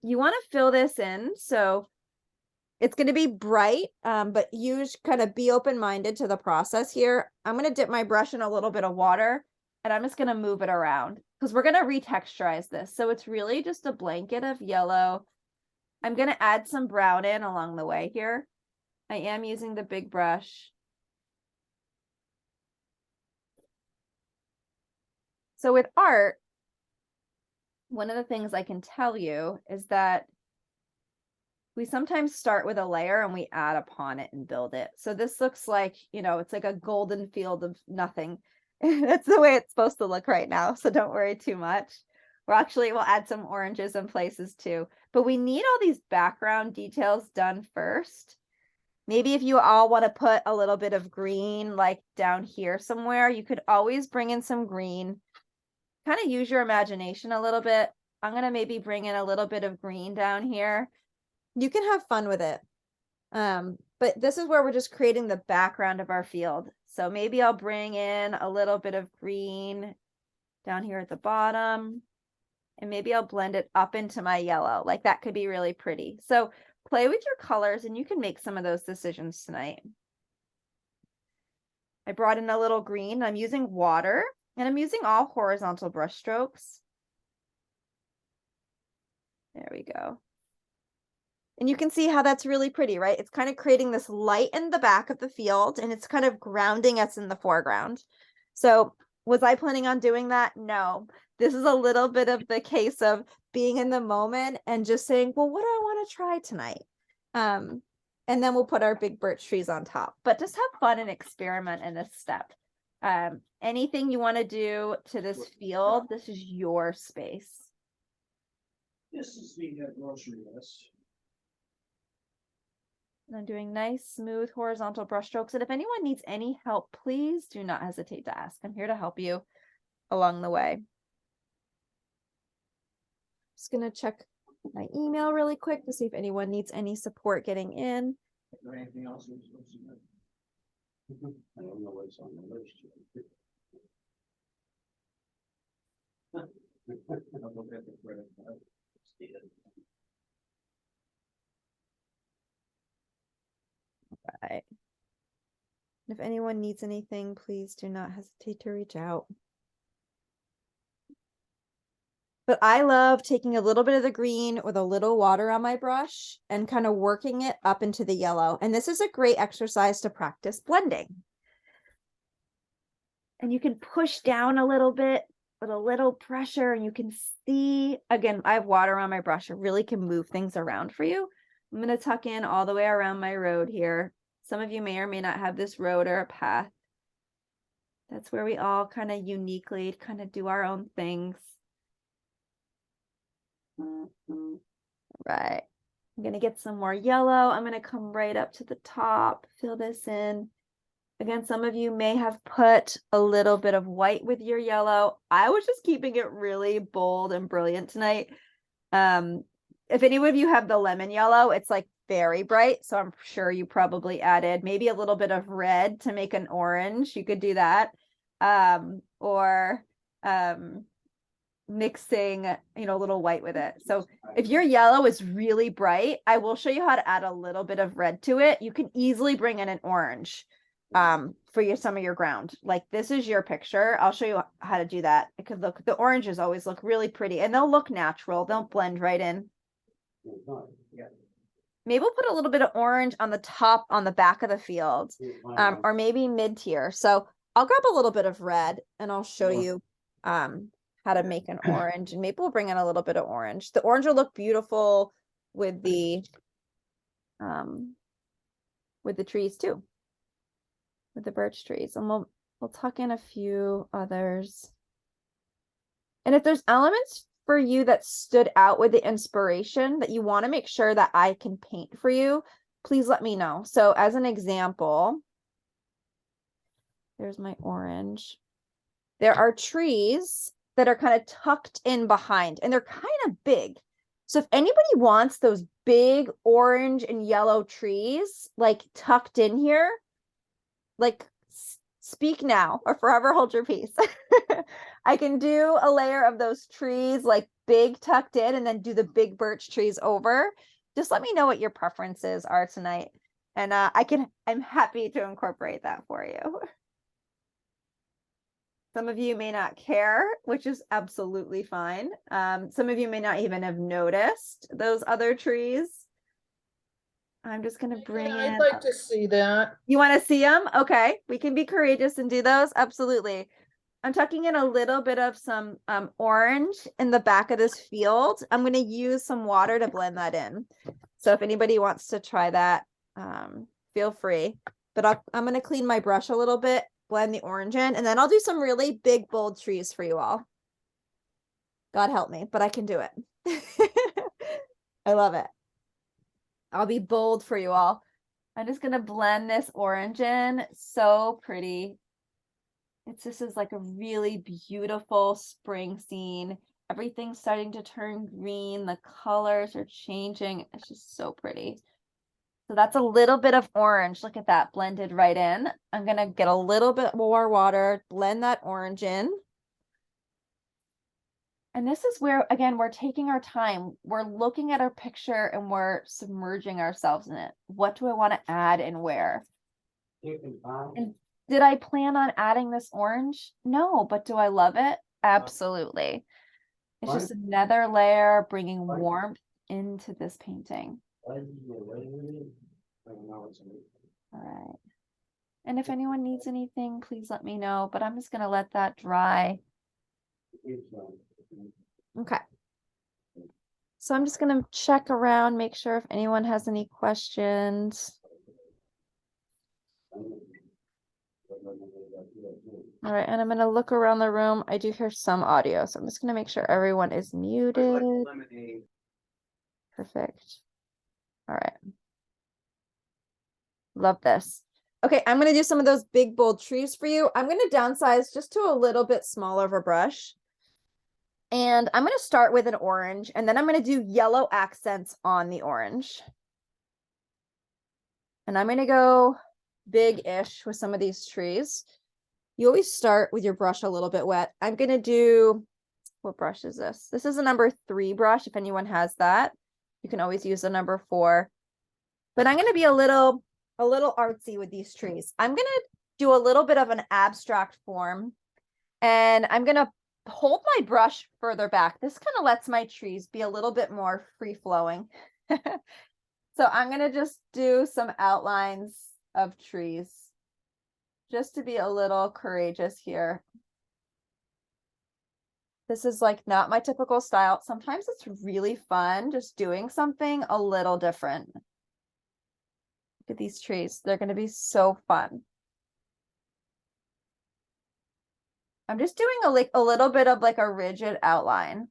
You want to fill this in, so it's going to be bright, but you kind of be open-minded to the process here. I'm going to dip my brush in a little bit of water, and I'm just going to move it around because we're going to retexturize this. So it's really just a blanket of yellow. I'm going to add some brown in along the way here. I am using the big brush. So with art, one of the things I can tell you is that we sometimes start with a layer and we add upon it and build it. So this looks like, you know, it's like a golden field of nothing. That's the way it's supposed to look right now. So don't worry too much. We'll add some oranges in places too, but we need all these background details done first. Maybe if you all want to put a little bit of green, like down here somewhere, you could always bring in some green, kind of use your imagination a little bit. I'm going to maybe bring in a little bit of green down here. You can have fun with it. But this is where we're just creating the background of our field. So maybe I'll bring in a little bit of green down here at the bottom, and maybe I'll blend it up into my yellow. Like that could be really pretty. So play with your colors and you can make some of those decisions tonight. I brought in a little green. I'm using water and I'm using all horizontal brush strokes. There we go. And you can see how that's really pretty, right? It's kind of creating this light in the back of the field and it's kind of grounding us in the foreground. So was I planning on doing that? No. This is a little bit of the case of being in the moment and just saying, well, what do I want to try tonight? And then we'll put our big birch trees on top. But just have fun and experiment in this step. Anything you want to do to this field, this is your space. This is the grocery list. And I'm doing nice, smooth, horizontal brush strokes. And if anyone needs any help, please do not hesitate to ask. I'm here to help you along the way. Just going to check my email really quick to see if anyone needs any support getting in. Is there anything else we're supposed to know? I don't know what's on the list. I'll look at the credit card. Right. If anyone needs anything, please do not hesitate to reach out. But I love taking a little bit of the green with a little water on my brush and kind of working it up into the yellow. And this is a great exercise to practice blending. And you can push down a little bit with a little pressure and you can see, again, I have water on my brush. It really can move things around for you. I'm going to tuck in all the way around my road here. Some of you may or may not have this road or a path. That's where we all kind of uniquely kind of do our own things. Right. I'm going to get some more yellow. I'm going to come right up to the top, fill this in. Again, some of you may have put a little bit of white with your yellow. I was just keeping it really bold and brilliant tonight. If any of you have the lemon yellow, it's like very bright. So I'm sure you probably added maybe a little bit of red to make an orange. You could do that. Or mixing, you know, a little white with it. So if your yellow is really bright, I will show you how to add a little bit of red to it. You can easily bring in an orange for some of your ground. Like this is your picture. I'll show you how to do that. It could look, the oranges always look really pretty and they'll look natural. They'll blend right in. Maybe we'll put a little bit of orange on the top, on the back of the field, or maybe mid-tier. So I'll grab a little bit of red and I'll show you how to make an orange, and maybe we'll bring in a little bit of orange. The orange will look beautiful with the trees too, with the birch trees, and we'll tuck in a few others. And if there's elements for you that stood out with the inspiration that you want to make sure that I can paint for you, please let me know. So as an example, there's my orange. There are trees that are kind of tucked in behind and they're kind of big. So if anybody wants those big orange and yellow trees like tucked in here, like speak now or forever hold your peace. I can do a layer of those trees like big tucked in and then do the big birch trees over. Just let me know what your preferences are tonight. And I'm happy to incorporate that for you. Some of you may not care, which is absolutely fine. Some of you may not even have noticed those other trees. I'm just going to bring in. I'd like to see that. You want to see them? Okay, we can be courageous and do those. Absolutely. I'm tucking in a little bit of some orange in the back of this field. I'm going to use some water to blend that in. So if anybody wants to try that, feel free. But I'm going to clean my brush a little bit, blend the orange in, and then I'll do some really big, bold trees for you all. God help me, but I can do it. I love it. I'll be bold for you all. I'm just going to blend this orange in. So pretty. This is like a really beautiful spring scene. Everything's starting to turn green. The colors are changing. It's just so pretty. So that's a little bit of orange. Look at that blended right in. I'm going to get a little bit more water, blend that orange in. And this is where, again, we're taking our time. We're looking at our picture and we're submerging ourselves in it. What do I want to add and where? And did I plan on adding this orange? No, but do I love it? Absolutely. It's just another layer bringing warmth into this painting. All right. And if anyone needs anything, please let me know, but I'm just going to let that dry. Okay. So I'm just going to check around, make sure if anyone has any questions. All right, and I'm going to look around the room. I do hear some audio, so I'm just going to make sure everyone is muted. Perfect. All right. Love this. Okay, I'm going to do some of those big, bold trees for you. I'm going to downsize just to a little bit smaller of a brush. And I'm going to start with an orange, and then I'm going to do yellow accents on the orange. And I'm going to go big-ish with some of these trees. You always start with your brush a little bit wet. I'm going to do, what brush is this? This is a number 3 brush. If anyone has that, you can always use a number 4. But I'm going to be a little artsy with these trees. I'm going to do a little bit of an abstract form, and I'm going to hold my brush further back. This kind of lets my trees be a little bit more free-flowing. So I'm going to just do some outlines of trees just to be a little courageous here. This is like not my typical style. Sometimes it's really fun just doing something a little different. Look at these trees. They're going to be so fun. I'm just doing a little bit of like a rigid outline.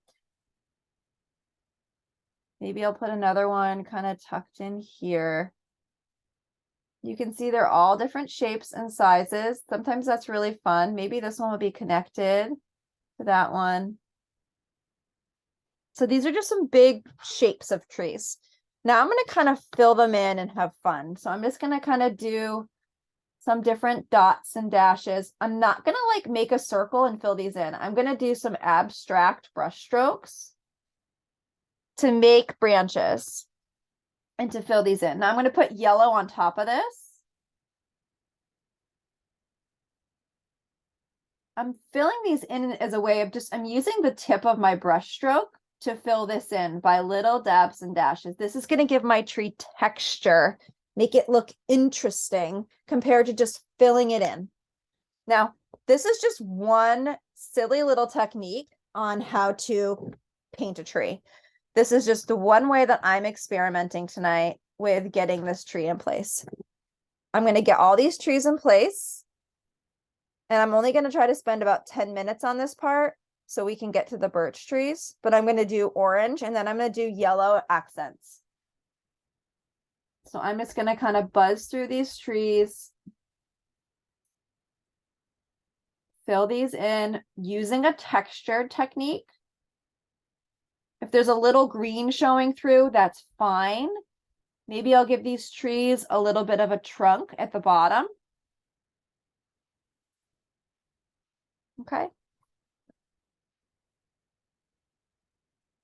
Maybe I'll put another one kind of tucked in here. You can see they're all different shapes and sizes. Sometimes that's really fun. Maybe this one will be connected to that one. So these are just some big shapes of trees. Now I'm going to kind of fill them in and have fun. So I'm just going to kind of do some different dots and dashes. I'm not going to like make a circle and fill these in. I'm going to do some abstract brush strokes to make branches and to fill these in. Now I'm going to put yellow on top of this. I'm filling these in as a way of just, I'm using the tip of my brush stroke to fill this in by little dabs and dashes. This is going to give my tree texture, make it look interesting compared to just filling it in. Now, this is just one silly little technique on how to paint a tree. This is just the one way that I'm experimenting tonight with getting this tree in place. I'm going to get all these trees in place. And I'm only going to try to spend about 10 minutes on this part so we can get to the birch trees, but I'm going to do orange and then I'm going to do yellow accents. So I'm just going to kind of buzz through these trees, fill these in using a textured technique. If there's a little green showing through, that's fine. Maybe I'll give these trees a little bit of a trunk at the bottom. Okay.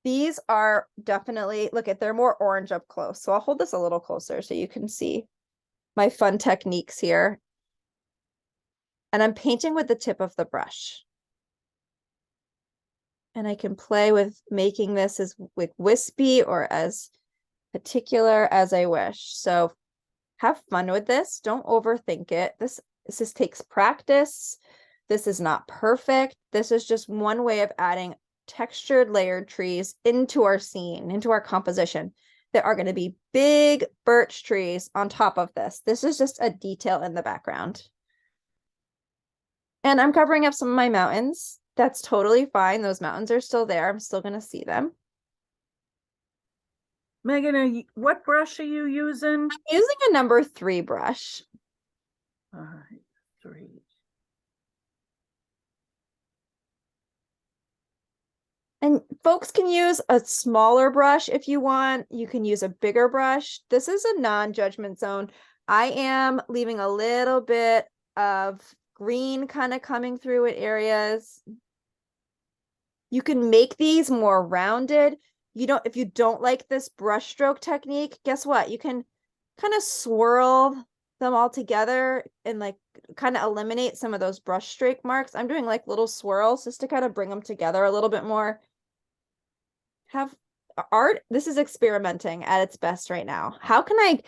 These are definitely, look at, they're more orange up close. So I'll hold this a little closer so you can see my fun techniques here. And I'm painting with the tip of the brush. And I can play with making this as like wispy or as particular as I wish. So have fun with this. Don't overthink it. This just takes practice. This is not perfect. This is just one way of adding textured layered trees into our scene, into our composition. There are going to be big birch trees on top of this. This is just a detail in the background. And I'm covering up some of my mountains. That's totally fine. Those mountains are still there. I'm still going to see them. Megan, what brush are you using? I'm using a number 3 brush. All right, 3. And folks can use a smaller brush if you want. You can use a bigger brush. This is a non-judgment zone. I am leaving a little bit of green kind of coming through in areas. You can make these more rounded. If you don't like this brush stroke technique, guess what? You can kind of swirl them all together and like kind of eliminate some of those brush stroke marks. I'm doing like little swirls just to kind of bring them together a little bit more. Have art, this is experimenting at its best right now. How can I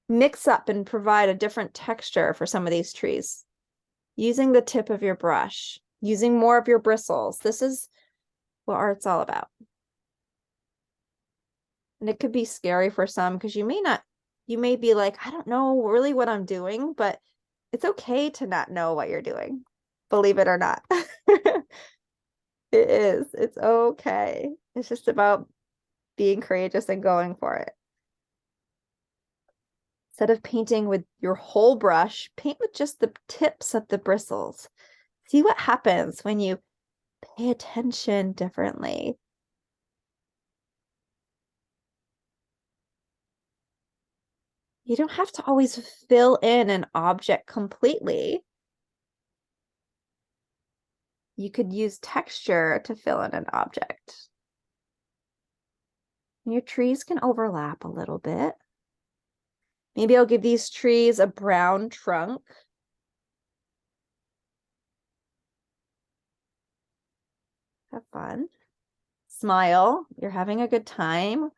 mix up and provide a different texture for some of these trees? Using the tip of your brush, using more of your bristles. This is what art's all about. And it could be scary for some because you may be like, I don't know really what I'm doing, but it's okay to not know what you're doing. Believe it or not. It is. It's okay. It's just about being courageous and going for it. Instead of painting with your whole brush, paint with just the tips of the bristles. See what happens when you pay attention differently. You don't have to always fill in an object completely. You could use texture to fill in an object. And your trees can overlap a little bit. Maybe I'll give these trees a brown trunk. Have fun. Smile. You're having a good time,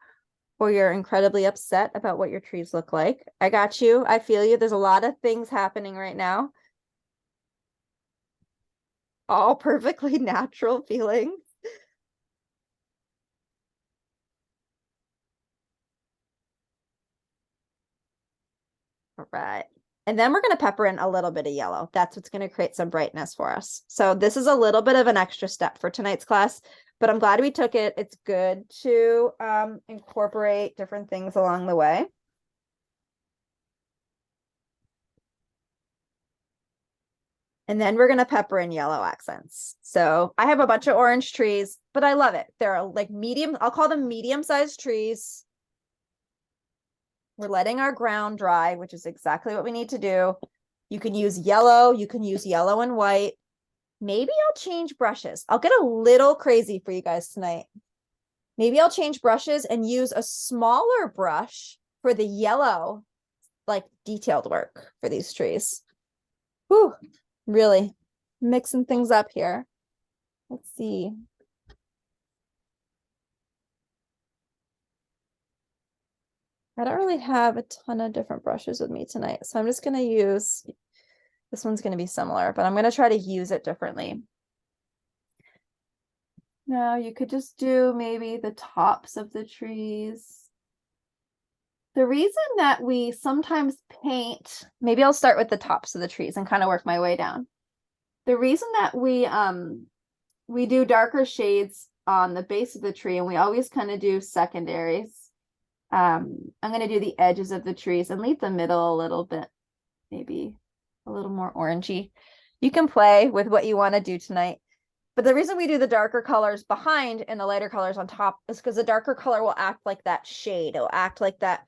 or you're incredibly upset about what your trees look like. I got you. I feel you. There's a lot of things happening right now. All perfectly natural feelings. All right. And then we're going to pepper in a little bit of yellow. That's what's going to create some brightness for us. So this is a little bit of an extra step for tonight's class, but I'm glad we took it. It's good to incorporate different things along the way. And then we're going to pepper in yellow accents. So I have a bunch of orange trees, but I love it. They're like medium, I'll call them medium-sized trees. We're letting our ground dry, which is exactly what we need to do. You can use yellow. You can use yellow and white. Maybe I'll change brushes. I'll get a little crazy for you guys tonight. Maybe I'll change brushes and use a smaller brush for the yellow, like detailed work for these trees. Whew, really mixing things up here. Let's see. I don't really have a ton of different brushes with me tonight, so I'm just going to use, this one's going to be similar, but I'm going to try to use it differently. Now you could just do maybe the tops of the trees. The reason that we sometimes paint, maybe I'll start with the tops of the trees and kind of work my way down. The reason that we do darker shades on the base of the tree, and we always kind of do secondaries. I'm going to do the edges of the trees and leave the middle a little bit, maybe a little more orangey. You can play with what you want to do tonight. But the reason we do the darker colors behind and the lighter colors on top is because the darker color will act like that shade. It'll act like that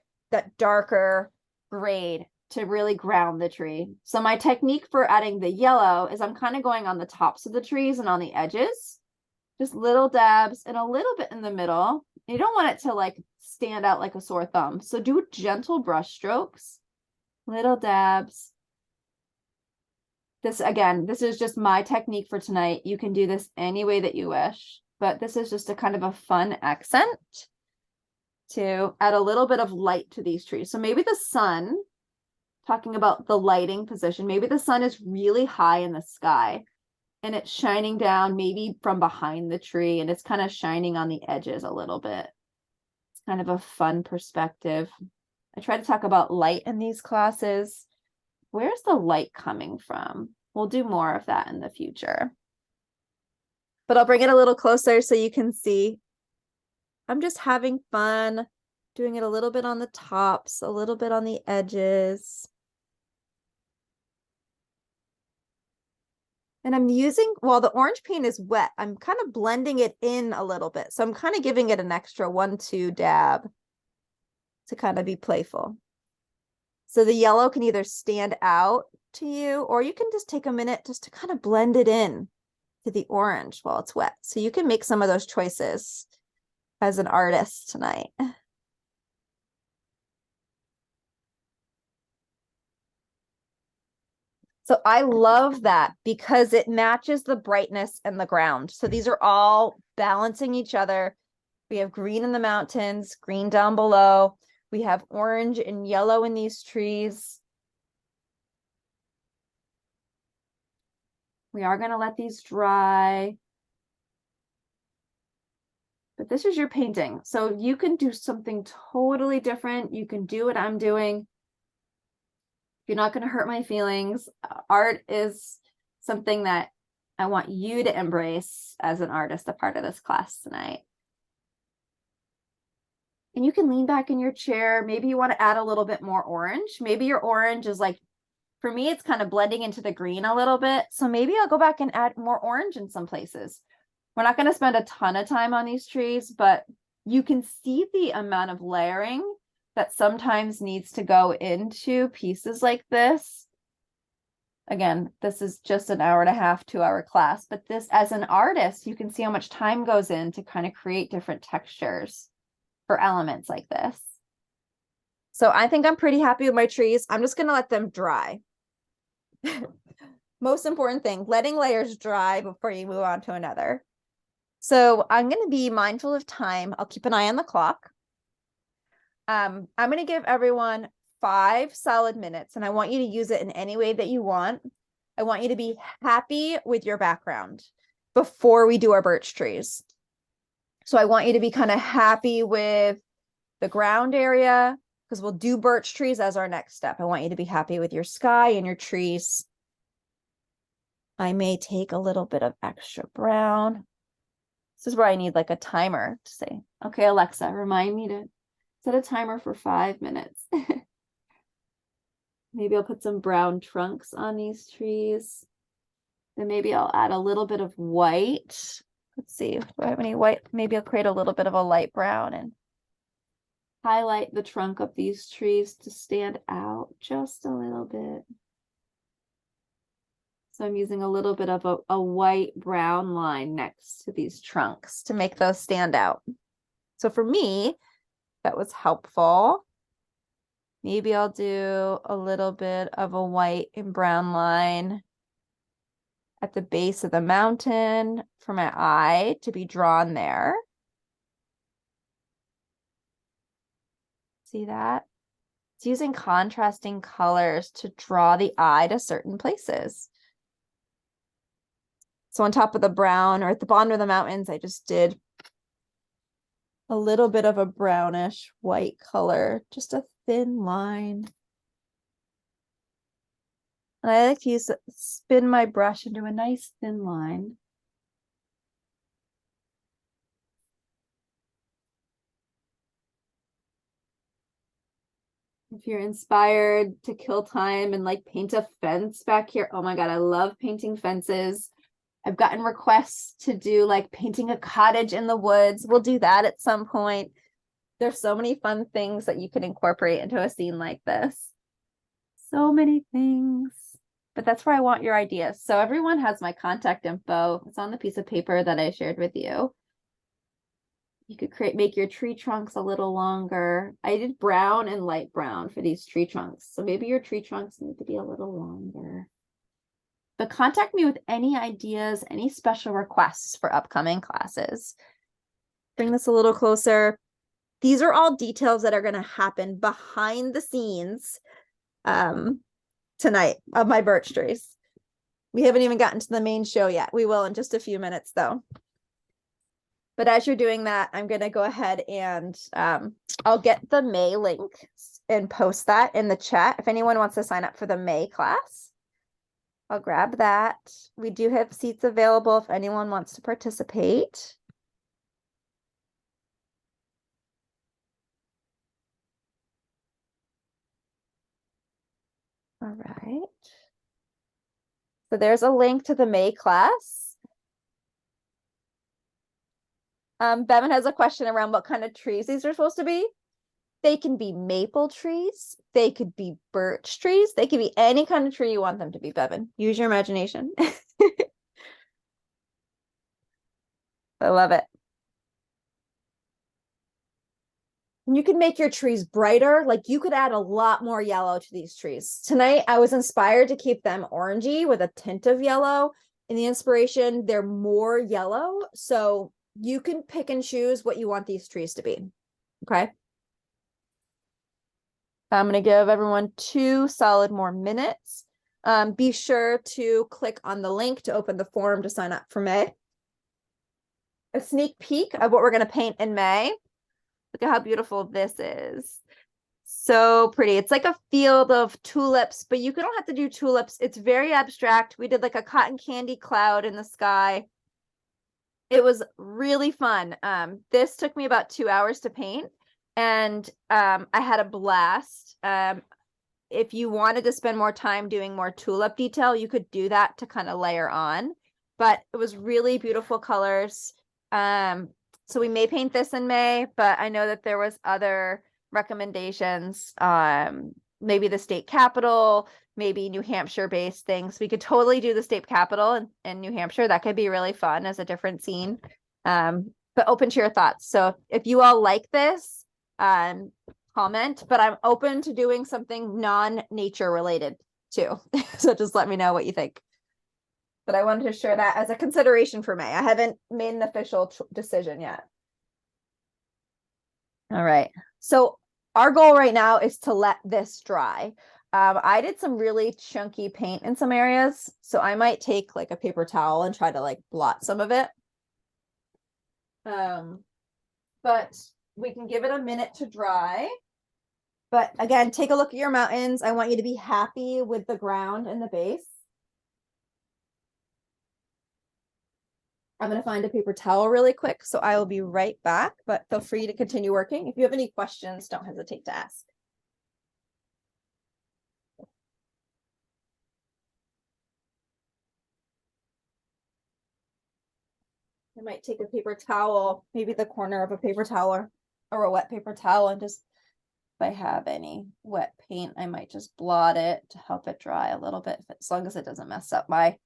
darker grade to really ground the tree. So my technique for adding the yellow is I'm kind of going on the tops of the trees and on the edges, just little dabs and a little bit in the middle. You don't want it to like stand out like a sore thumb. So do gentle brush strokes, little dabs. This again, this is just my technique for tonight. You can do this any way that you wish, but this is just a kind of a fun accent to add a little bit of light to these trees. So maybe the sun, talking about the lighting position, maybe the sun is really high in the sky and it's shining down maybe from behind the tree and it's kind of shining on the edges a little bit. It's kind of a fun perspective. I try to talk about light in these classes. Where's the light coming from? We'll do more of that in the future. But I'll bring it a little closer so you can see. I'm just having fun doing it a little bit on the tops, a little bit on the edges. And I'm using, while the orange paint is wet, I'm kind of blending it in a little bit. So I'm kind of giving it an extra 1-2 dab to kind of be playful. So the yellow can either stand out to you, or you can just take a minute just to kind of blend it in to the orange while it's wet. So you can make some of those choices as an artist tonight. So I love that because it matches the brightness and the ground. So these are all balancing each other. We have green in the mountains, green down below. We have orange and yellow in these trees. We are going to let these dry. But this is your painting. So you can do something totally different. You can do what I'm doing. You're not going to hurt my feelings. Art is something that I want you to embrace as an artist, a part of this class tonight. And you can lean back in your chair. Maybe you want to add a little bit more orange. Maybe your orange is like, for me, it's kind of blending into the green a little bit. So maybe I'll go back and add more orange in some places. We're not going to spend a ton of time on these trees, but you can see the amount of layering that sometimes needs to go into pieces like this. Again, this is just an 1.5 to 2 hour class, but this, as an artist, you can see how much time goes in to kind of create different textures for elements like this. So I think I'm pretty happy with my trees. I'm just going to let them dry. Most important thing, letting layers dry before you move on to another. So I'm going to be mindful of time. I'll keep an eye on the clock. I'm going to give everyone 5 solid minutes, and I want you to use it in any way that you want. I want you to be happy with your background before we do our birch trees. So I want you to be kind of happy with the ground area, because we'll do birch trees as our next step. I want you to be happy with your sky and your trees. I may take a little bit of extra brown. This is where I need like a timer to say, okay, Alexa, remind me to set a timer for 5 minutes. Maybe I'll put some brown trunks on these trees. Then maybe I'll add a little bit of white. Let's see, do I have any white? Maybe I'll create a little bit of a light brown and highlight the trunk of these trees to stand out just a little bit. So I'm using a little bit of a white brown line next to these trunks to make those stand out. So for me, that was helpful. Maybe I'll do a little bit of a white and brown line at the base of the mountain for my eye to be drawn there. See that? It's using contrasting colors to draw the eye to certain places. So on top of the brown or at the bottom of the mountains, I just did a little bit of a brownish white color, just a thin line. And I like to spin my brush into a nice thin line. If you're inspired to kill time and like paint a fence back here, oh my God, I love painting fences. I've gotten requests to do like painting a cottage in the woods. We'll do that at some point. There's so many fun things that you can incorporate into a scene like this. So many things. But that's where I want your ideas. So everyone has my contact info. It's on the piece of paper that I shared with you. You could make your tree trunks a little longer. I did brown and light brown for these tree trunks. So maybe your tree trunks need to be a little longer. But contact me with any ideas, any special requests for upcoming classes. Bring this a little closer. These are all details that are going to happen behind the scenes tonight of my birch trees. We haven't even gotten to the main show yet. We will in just a few minutes though. But as you're doing that, I'm going to go ahead and I'll get the May link and post that in the chat. If anyone wants to sign up for the May class, I'll grab that. We do have seats available if anyone wants to participate. All right. So there's a link to the May class. Bevan has a question around what kind of trees these are supposed to be. They can be maple trees. They could be birch trees. They could be any kind of tree you want them to be, Bevan. Use your imagination. I love it. And you can make your trees brighter. Like you could add a lot more yellow to these trees. Tonight, I was inspired to keep them orangey with a tint of yellow. In the inspiration, they're more yellow. So you can pick and choose what you want these trees to be. Okay. I'm going to give everyone 2 solid more minutes. Be sure to click on the link to open the form to sign up for May. A sneak peek of what we're going to paint in May. Look at how beautiful this is. So pretty. It's like a field of tulips, but you don't have to do tulips. It's very abstract. We did like a cotton candy cloud in the sky. It was really fun. This took me about 2 hours to paint. And I had a blast. If you wanted to spend more time doing more tulip detail, you could do that to kind of layer on. But it was really beautiful colors. So we may paint this in May, but I know that there was other recommendations. Maybe the state capitol, maybe New Hampshire-based things. We could totally do the state capitol in New Hampshire. That could be really fun as a different scene. But open to your thoughts. So if you all like this, comment, but I'm open to doing something non-nature related too. So just let me know what you think. But I wanted to share that as a consideration for May. I haven't made an official decision yet. All right. So our goal right now is to let this dry. I did some really chunky paint in some areas, so I might take like a paper towel and try to like blot some of it. But we can give it a minute to dry. But again, take a look at your mountains. I want you to be happy with the ground and the base. I'm going to find a paper towel really quick, so I will be right back, but feel free to continue working. If you have any questions, don't hesitate to ask. I might take a paper towel, maybe the corner of a paper towel or a wet paper towel, and just I have any wet paint, I might just blot it to help it dry a little bit, as long as it doesn't mess up my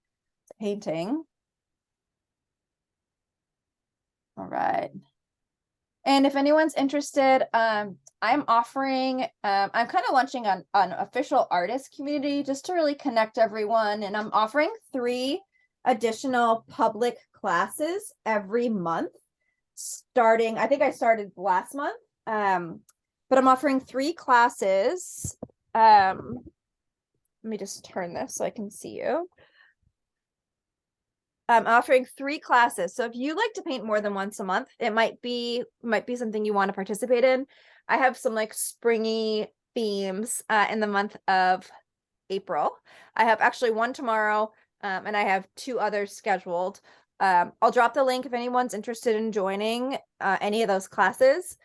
painting. All right. And if anyone's interested, I'm offering, I'm kind of launching an official artist community just to really connect everyone. And I'm offering 3 additional public classes every month, starting, I think I started last month. But I'm offering 3 classes. Let me just turn this so I can see you. I'm offering 3 classes. So if you like to paint more than once a month, it might be something you want to participate in. I have some like springy themes in the month of April. I have actually one tomorrow, and I have 2 others scheduled. I'll drop the link if anyone's interested in joining any of those classes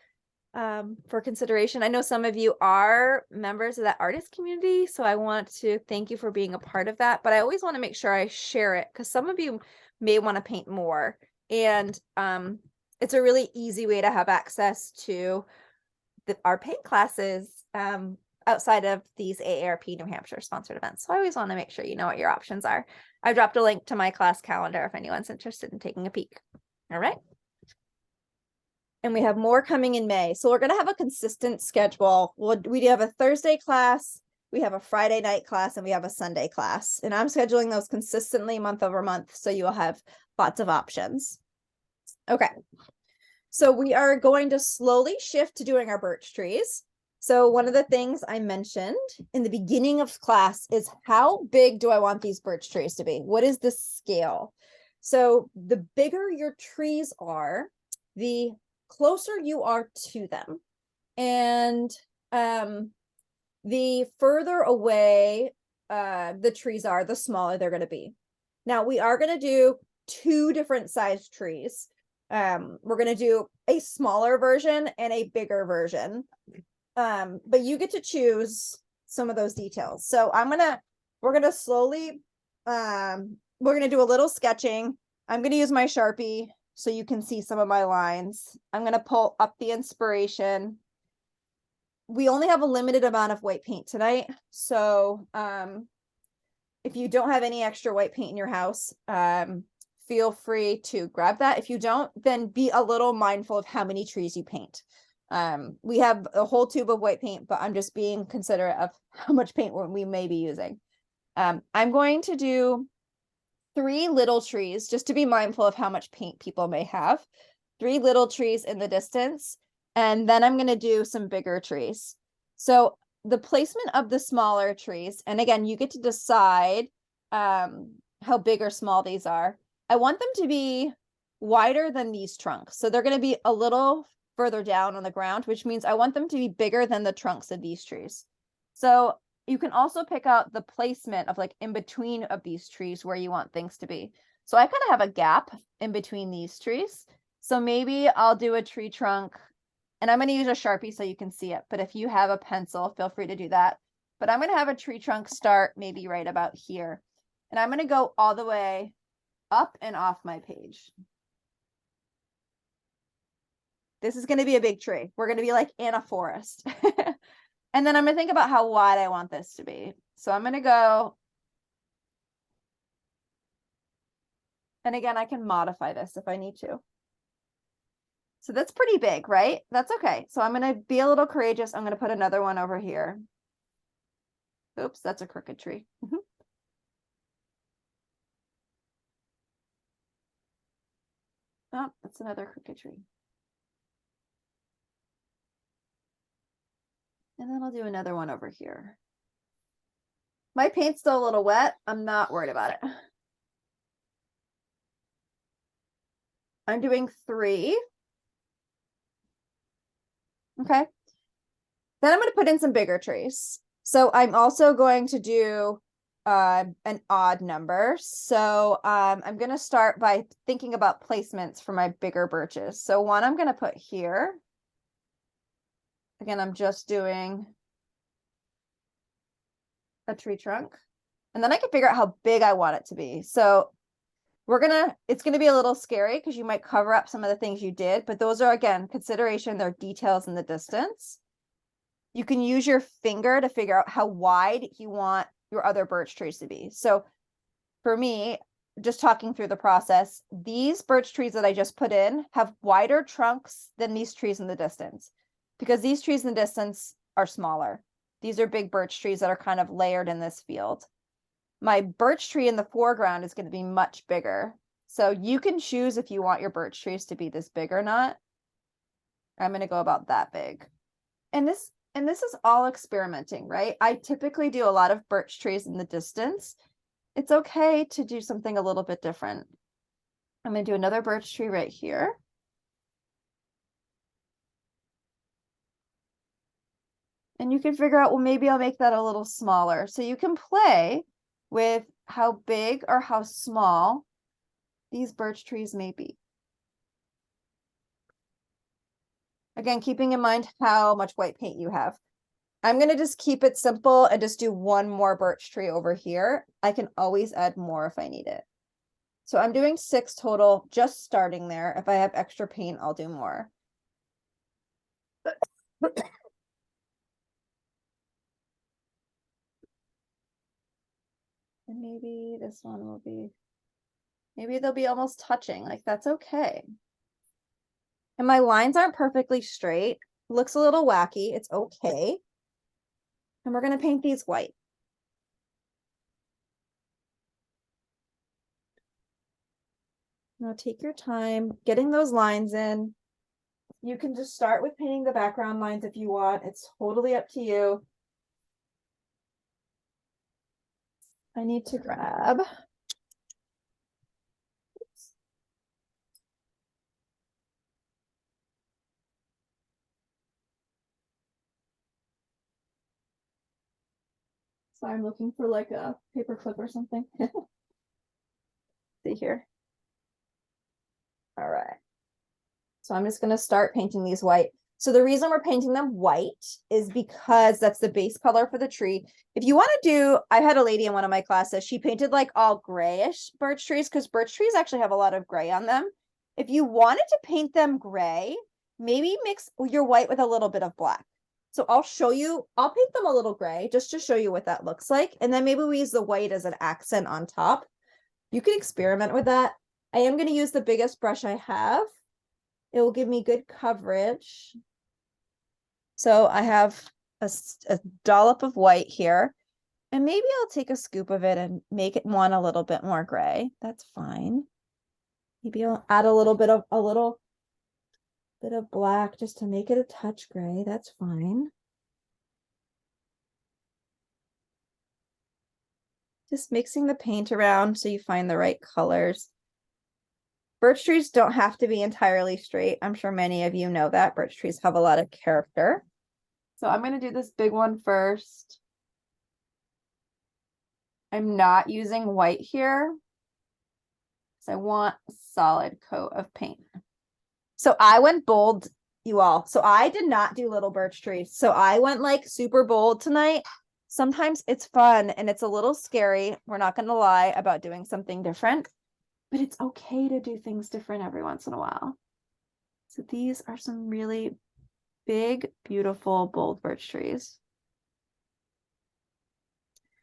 for consideration. I know some of you are members of that artist community, so I want to thank you for being a part of that, but I always want to make sure I share it because some of you may want to paint more, and it's a really easy way to have access to our paint classes outside of these AARP New Hampshire sponsored events. So I always want to make sure you know what your options are. I dropped a link to my class calendar if anyone's interested in taking a peek. All right. And we have more coming in May. So we're going to have a consistent schedule. We have a Thursday class, we have a Friday night class, and we have a Sunday class. And I'm scheduling those consistently month over month, so you will have lots of options. Okay. So we are going to slowly shift to doing our birch trees. So one of the things I mentioned in the beginning of class is how big do I want these birch trees to be? What is the scale? So the bigger your trees are, the closer you are to them, and the further away the trees are, the smaller they're going to be. Now we are going to do 2 different sized trees. We're going to do a smaller version and a bigger version, but you get to choose some of those details. So we're gonna slowly we're gonna do a little sketching. I'm going to use my Sharpie so you can see some of my lines. I'm going to pull up the inspiration. We only have a limited amount of white paint tonight. So if you don't have any extra white paint in your house, feel free to grab that. If you don't, then be a little mindful of how many trees you paint. We have a whole tube of white paint, but I'm just being considerate of how much paint we may be using. I'm going to do 3 little trees, just to be mindful of how much paint people may have. 3 little trees in the distance, and then I'm going to do some bigger trees. So the placement of the smaller trees, and again, you get to decide how big or small these are. I want them to be wider than these trunks. So they're going to be a little further down on the ground, which means I want them to be bigger than the trunks of these trees. So you can also pick out the placement of like in between of these trees where you want things to be. So I kind of have a gap in between these trees. So maybe I'll do a tree trunk, and I'm going to use a Sharpie so you can see it. But if you have a pencil, feel free to do that. But I'm going to have a tree trunk start maybe right about here. And I'm going to go all the way up and off my page. This is going to be a big tree. We're going to be like in a forest. And then I'm going to think about how wide I want this to be. So I'm going to go. And again, I can modify this if I need to. So that's pretty big, right? That's okay. So I'm going to be a little courageous. I'm going to put another one over here. Oops, that's a crooked tree. Oh, that's another crooked tree. And then I'll do another one over here. My paint's still a little wet. I'm not worried about it. I'm doing 3. Okay. Then I'm going to put in some bigger trees. So I'm also going to do an odd number. So I'm going to start by thinking about placements for my bigger birches. So one I'm going to put here. Again, I'm just doing a tree trunk. And then I can figure out how big I want it to be. So it's going to be a little scary because you might cover up some of the things you did, but those are, again, consideration. They're details in the distance. you can use your finger to figure out how wide you want your other birch trees to be. So for me, just talking through the process, these birch trees that I just put in have wider trunks than these trees in the distance, because these trees in the distance are smaller. These are big birch trees that are kind of layered in this field. My birch tree in the foreground is going to be much bigger. So you can choose if you want your birch trees to be this big or not. I'm going to go about that big. And this is all experimenting, right? I typically do a lot of birch trees in the distance. It's okay to do something a little bit different. I'm going to do another birch tree right here. And you can figure out, well, maybe I'll make that a little smaller. So you can play with how big or how small these birch trees may be. Again, keeping in mind how much white paint you have. I'm going to just keep it simple and just do one more birch tree over here. I can always add more if I need it. So I'm doing 6 total, just starting there. If I have extra paint, I'll do more. And maybe this one will be, maybe they'll be almost touching, like that's okay. And my lines aren't perfectly straight. Looks a little wacky, it's okay. And we're gonna paint these white. Now take your time getting those lines in. You can just start with painting the background lines if you want. It's totally up to you. I need to grab. Oops. So I'm looking for like a paper clip or something. See here. All right. So I'm just going to start painting these white. So the reason we're painting them white is because that's the base color for the tree. If you want to do, I had a lady in one of my classes, she painted like all grayish birch trees because birch trees actually have a lot of gray on them. If you wanted to paint them gray, maybe mix your white with a little bit of black. So I'll show you, I'll paint them a little gray just to show you what that looks like. And then maybe we use the white as an accent on top. You can experiment with that. I am going to use the biggest brush I have. It will give me good coverage. So I have a dollop of white here, and maybe I'll take a scoop of it and make it one a little bit more gray. That's fine. Maybe I'll add a little bit of black just to make it a touch gray. That's fine. Just mixing the paint around so you find the right colors. Birch trees don't have to be entirely straight. I'm sure many of you know that. Birch trees have a lot of character. So I'm going to do this big one first. I'm not using white here because I want a solid coat of paint. So I went bold, you all. So I did not do little birch trees. So I went like super bold tonight. Sometimes it's fun and it's a little scary. We're not going to lie about doing something different, but it's okay to do things different every once in a while. So these are some really big, beautiful, bold birch trees.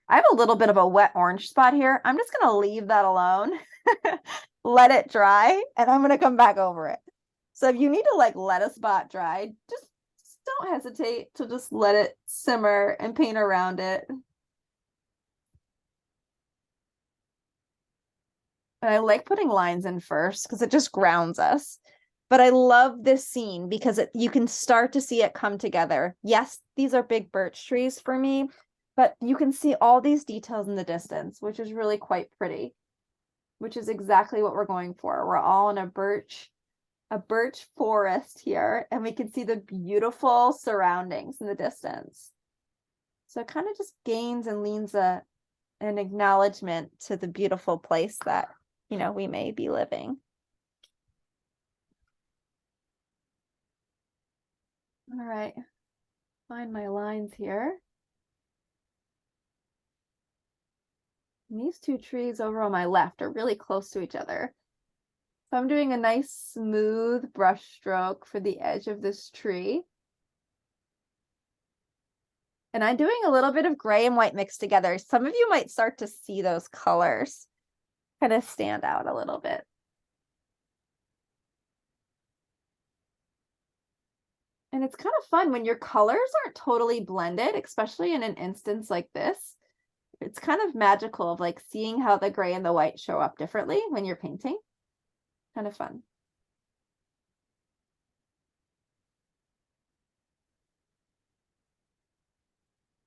I have a little bit of a wet orange spot here. I'm just going to leave that alone, let it dry, and I'm going to come back over it. So if you need to like let a spot dry, just don't hesitate to just let it simmer and paint around it. And I like putting lines in first because it just grounds us. But I love this scene because you can start to see it come together. Yes, these are big birch trees for me, but you can see all these details in the distance, which is really quite pretty, which is exactly what we're going for. We're all in a birch forest here, and we can see the beautiful surroundings in the distance. So it kind of just gains and leans an acknowledgement to the beautiful place that, you know, we may be living. All right, find my lines here. And these two trees over on my left are really close to each other. So I'm doing a nice smooth brush stroke for the edge of this tree. And I'm doing a little bit of gray and white mixed together. Some of you might start to see those colors kind of stand out a little bit. And it's kind of fun when your colors aren't totally blended, especially in an instance like this. It's kind of magical of like seeing how the gray and the white show up differently when you're painting. Kind of fun.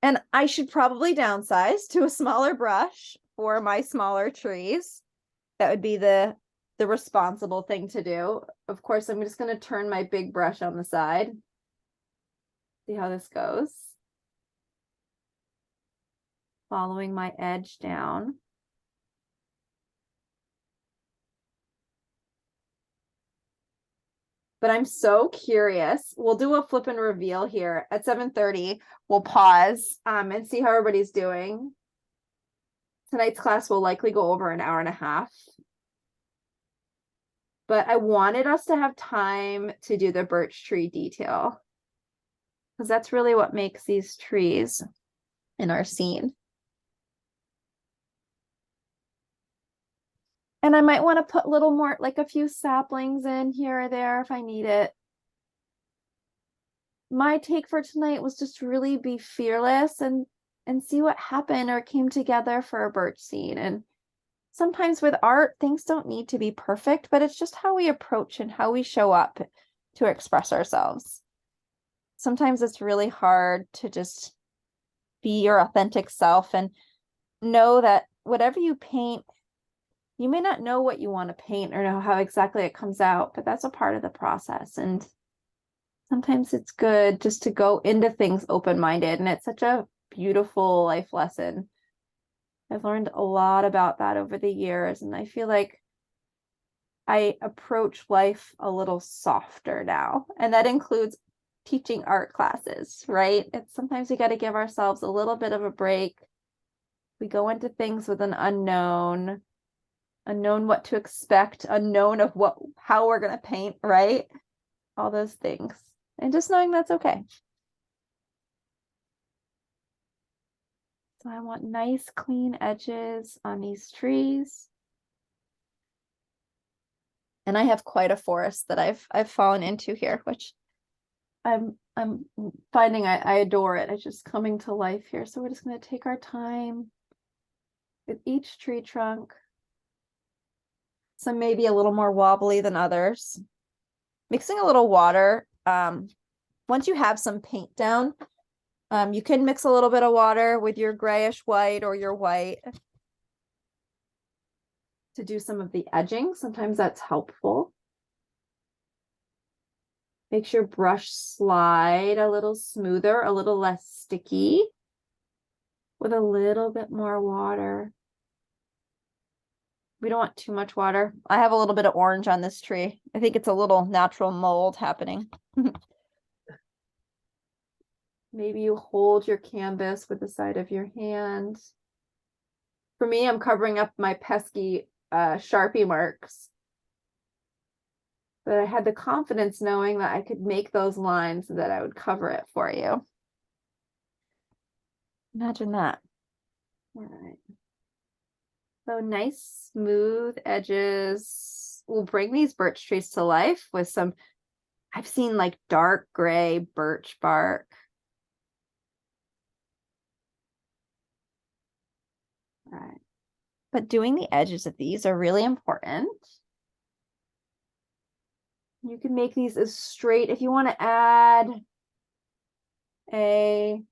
And I should probably downsize to a smaller brush for my smaller trees. That would be the responsible thing to do. Of course, I'm just going to turn my big brush on the side. See how this goes. Following my edge down. But I'm so curious. We'll do a flip and reveal here at 7:30. We'll pause and see how everybody's doing. Tonight's class will likely go over an hour and a half. But I wanted us to have time to do the birch tree detail, because that's really what makes these trees in our scene. And I might want to put little more, like a few saplings in here or there if I need it. My take for tonight was just really be fearless and see what happened or came together for a birch scene. And sometimes with art, things don't need to be perfect, but it's just how we approach and how we show up to express ourselves. Sometimes it's really hard to just be your authentic self and know that whatever you paint, you may not know what you want to paint or know how exactly it comes out, but that's a part of the process. And sometimes it's good just to go into things open-minded, and it's such a beautiful life lesson. I've learned a lot about that over the years, and I feel like I approach life a little softer now, and that includes teaching art classes, right? It's sometimes we got to give ourselves a little bit of a break. We go into things with an unknown what to expect, unknown of how we're going to paint, right? All those things. And just knowing that's okay. So I want nice clean edges on these trees. And I have quite a forest that I've fallen into here, which I'm finding I adore it. It's just coming to life here. So we're just going to take our time with each tree trunk. Some may be a little more wobbly than others. Mixing a little water. Once you have some paint down, you can mix a little bit of water with your grayish white or your white to do some of the edging. Sometimes that's helpful. Makes your brush slide a little smoother, a little less sticky with a little bit more water. We don't want too much water. I have a little bit of orange on this tree. I think it's a little natural mold happening. Maybe you hold your canvas with the side of your hand. For me, I'm covering up my pesky Sharpie marks. But I had the confidence knowing that I could make those lines so that I would cover it for you. Imagine that. All right. So nice smooth edges. We'll bring these birch trees to life with some, I've seen like dark gray birch bark. All right. But doing the edges of these are really important. You can make these as straight. If you want to add a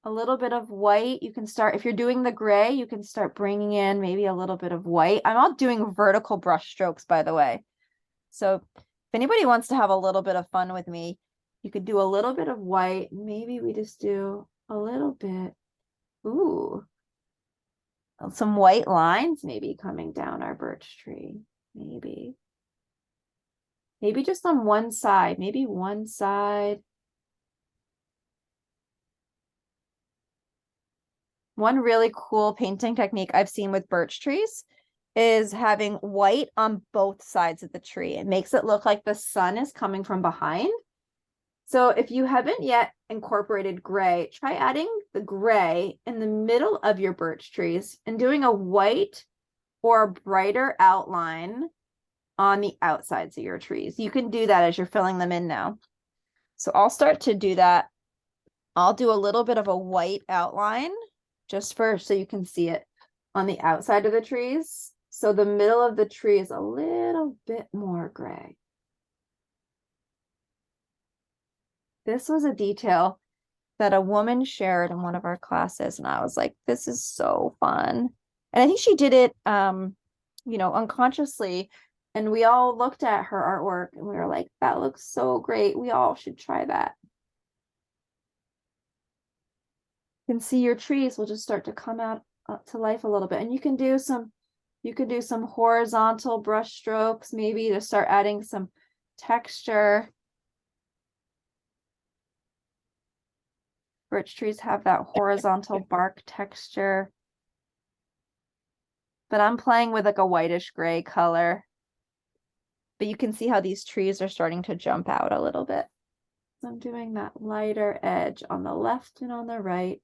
little bit of white, you can start, if you're doing the gray, you can start bringing in maybe a little bit of white. I'm all doing vertical brush strokes, by the way. So if anybody wants to have a little bit of fun with me, you could do a little bit of white. Maybe we just do a little bit. Ooh, some white lines maybe coming down our birch tree. Maybe just on one side, maybe one side. One really cool painting technique I've seen with birch trees is having white on both sides of the tree. It makes it look like the sun is coming from behind. So if you haven't yet incorporated gray, try adding the gray in the middle of your birch trees and doing a white or a brighter outline on the outsides of your trees. You can do that as you're filling them in now. So I'll start to do that. I'll do a little bit of a white outline just so you can see it on the outside of the trees. So the middle of the tree is a little bit more gray. This was a detail that a woman shared in one of our classes, and I was like, this is so fun. And I think she did it, you know, unconsciously. And we all looked at her artwork and we were like, that looks so great. We all should try that. You can see your trees will just start to come out to life a little bit. And you can do some horizontal brush strokes, maybe to start adding some texture. Birch trees have that horizontal bark texture. But I'm playing with like a whitish gray color. But you can see how these trees are starting to jump out a little bit. So I'm doing that lighter edge on the left and on the right.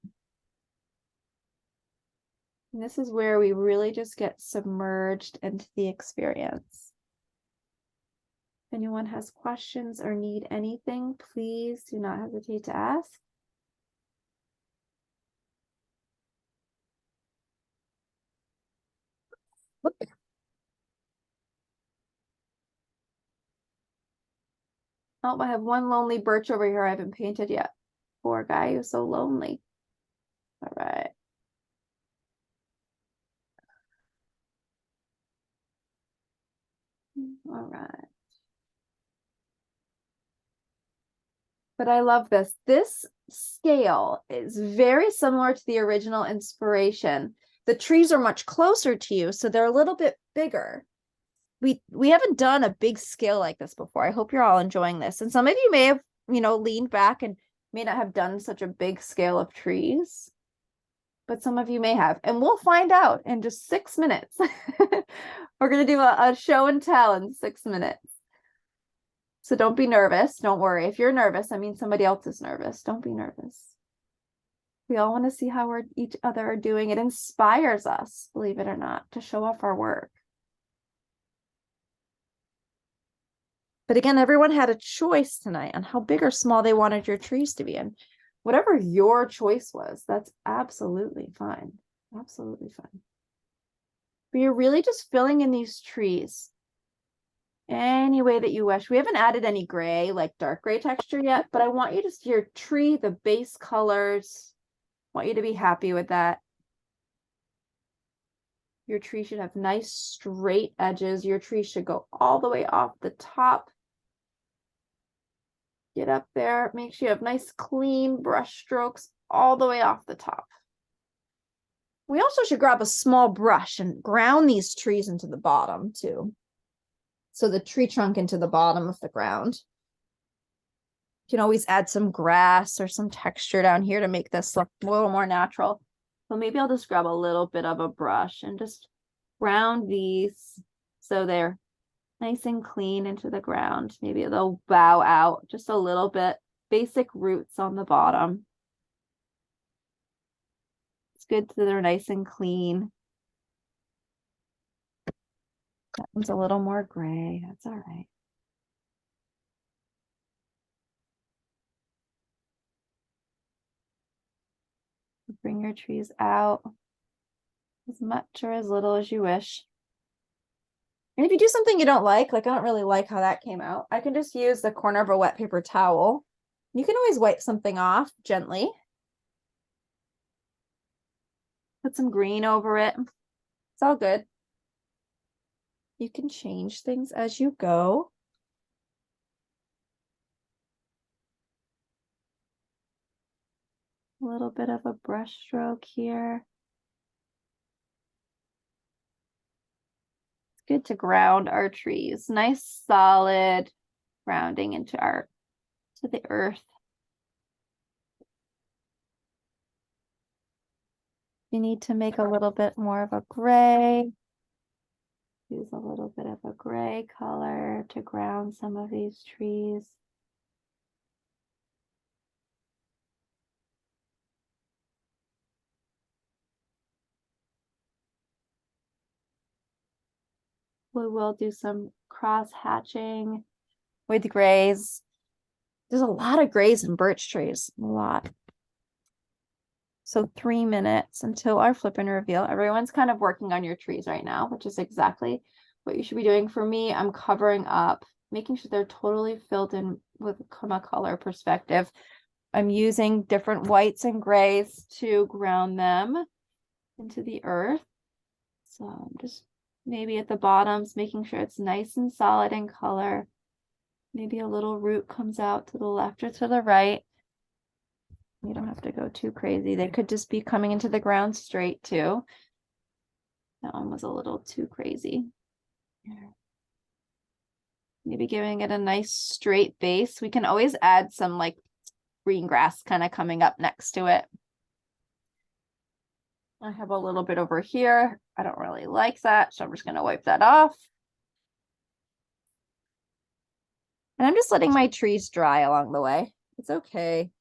And this is where we really just get submerged into the experience. If anyone has questions or need anything, please do not hesitate to ask. Oh, I have one lonely birch over here I haven't painted yet. Poor guy, who's so lonely. All right. All right. But I love this. This scale is very similar to the original inspiration. The trees are much closer to you, so they're a little bit bigger. We haven't done a big scale like this before. I hope you're all enjoying this. And some of you may have, you know, leaned back and may not have done such a big scale of trees, but some of you may have. And we'll find out in just 6 minutes. We're going to do a show and tell in 6 minutes. So don't be nervous. Don't worry. If you're nervous, I mean somebody else is nervous. Don't be nervous. We all want to see how each other are doing. It inspires us, believe it or not, to show off our work. But again, everyone had a choice tonight on how big or small they wanted your trees to be. And whatever your choice was, that's absolutely fine. Absolutely fine. But you're really just filling in these trees any way that you wish. We haven't added any gray, like dark gray texture yet, but I want you to see your tree, the base colors. I want you to be happy with that. Your tree should have nice straight edges. Your tree should go all the way off the top. Get up there, make sure you have nice clean brush strokes all the way off the top. We also should grab a small brush and ground these trees into the bottom too. So the tree trunk into the bottom of the ground. You can always add some grass or some texture down here to make this look a little more natural. So maybe I'll just grab a little bit of a brush and just ground these so they're nice and clean into the ground. Maybe they'll bow out just a little bit. Basic roots on the bottom. It's good so they're nice and clean. That one's a little more gray. That's all right. Bring your trees out as much or as little as you wish. And if you do something you don't like I don't really like how that came out, I can just use the corner of a wet paper towel. You can always wipe something off gently. Put some green over it. It's all good. You can change things as you go. A little bit of a brush stroke here. It's good to ground our trees. Nice solid grounding into the earth. You need to make a little bit more of a gray. Use a little bit of a gray color to ground some of these trees. We will do some cross hatching with grays. There's a lot of grays and birch trees, a lot. So 3 minutes until our flip and reveal. Everyone's kind of working on your trees right now, which is exactly what you should be doing. For me, I'm covering up, making sure they're totally filled in with from a color perspective. I'm using different whites and grays to ground them into the earth. So I'm just maybe at the bottoms, making sure it's nice and solid in color. Maybe a little root comes out to the left or to the right. You don't have to go too crazy. They could just be coming into the ground straight too. That one was a little too crazy. Maybe giving it a nice straight base. We can always add some like green grass kind of coming up next to it. I have a little bit over here. I don't really like that, so I'm just going to wipe that off. And I'm just letting my trees dry along the way. It's okay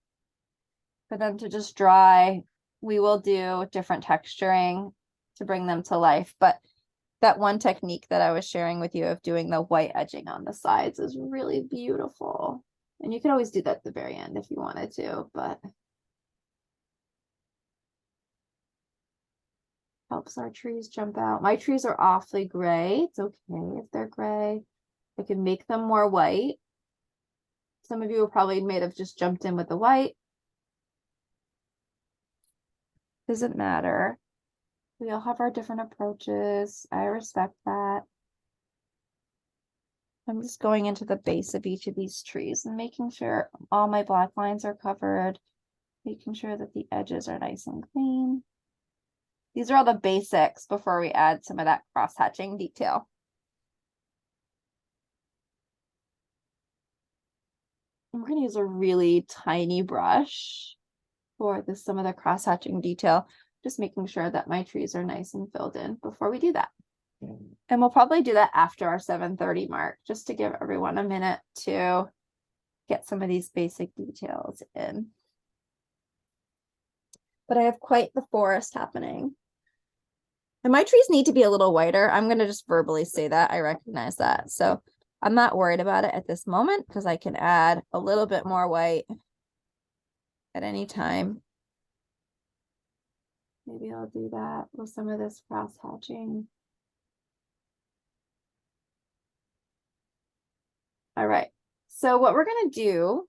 for them to just dry. We will do different texturing to bring them to life, but that one technique that I was sharing with you of doing the white edging on the sides is really beautiful. And you can always do that at the very end if you wanted to, but helps our trees jump out. My trees are awfully gray. It's okay if they're gray. I can make them more white. Some of you probably may have just jumped in with the white. Doesn't matter. We all have our different approaches. I respect that. I'm just going into the base of each of these trees and making sure all my black lines are covered, making sure that the edges are nice and clean. These are all the basics before we add some of that cross-hatching detail. I'm going to use a really tiny brush for some of the cross-hatching detail, just making sure that my trees are nice and filled in before we do that. And we'll probably do that after our 7:30 mark, just to give everyone a minute to get some of these basic details in. But I have quite the forest happening. And my trees need to be a little whiter. I'm going to just verbally say that. I recognize that. So I'm not worried about it at this moment because I can add a little bit more white at any time. Maybe I'll do that with some of this cross hatching. All right. So what we're going to do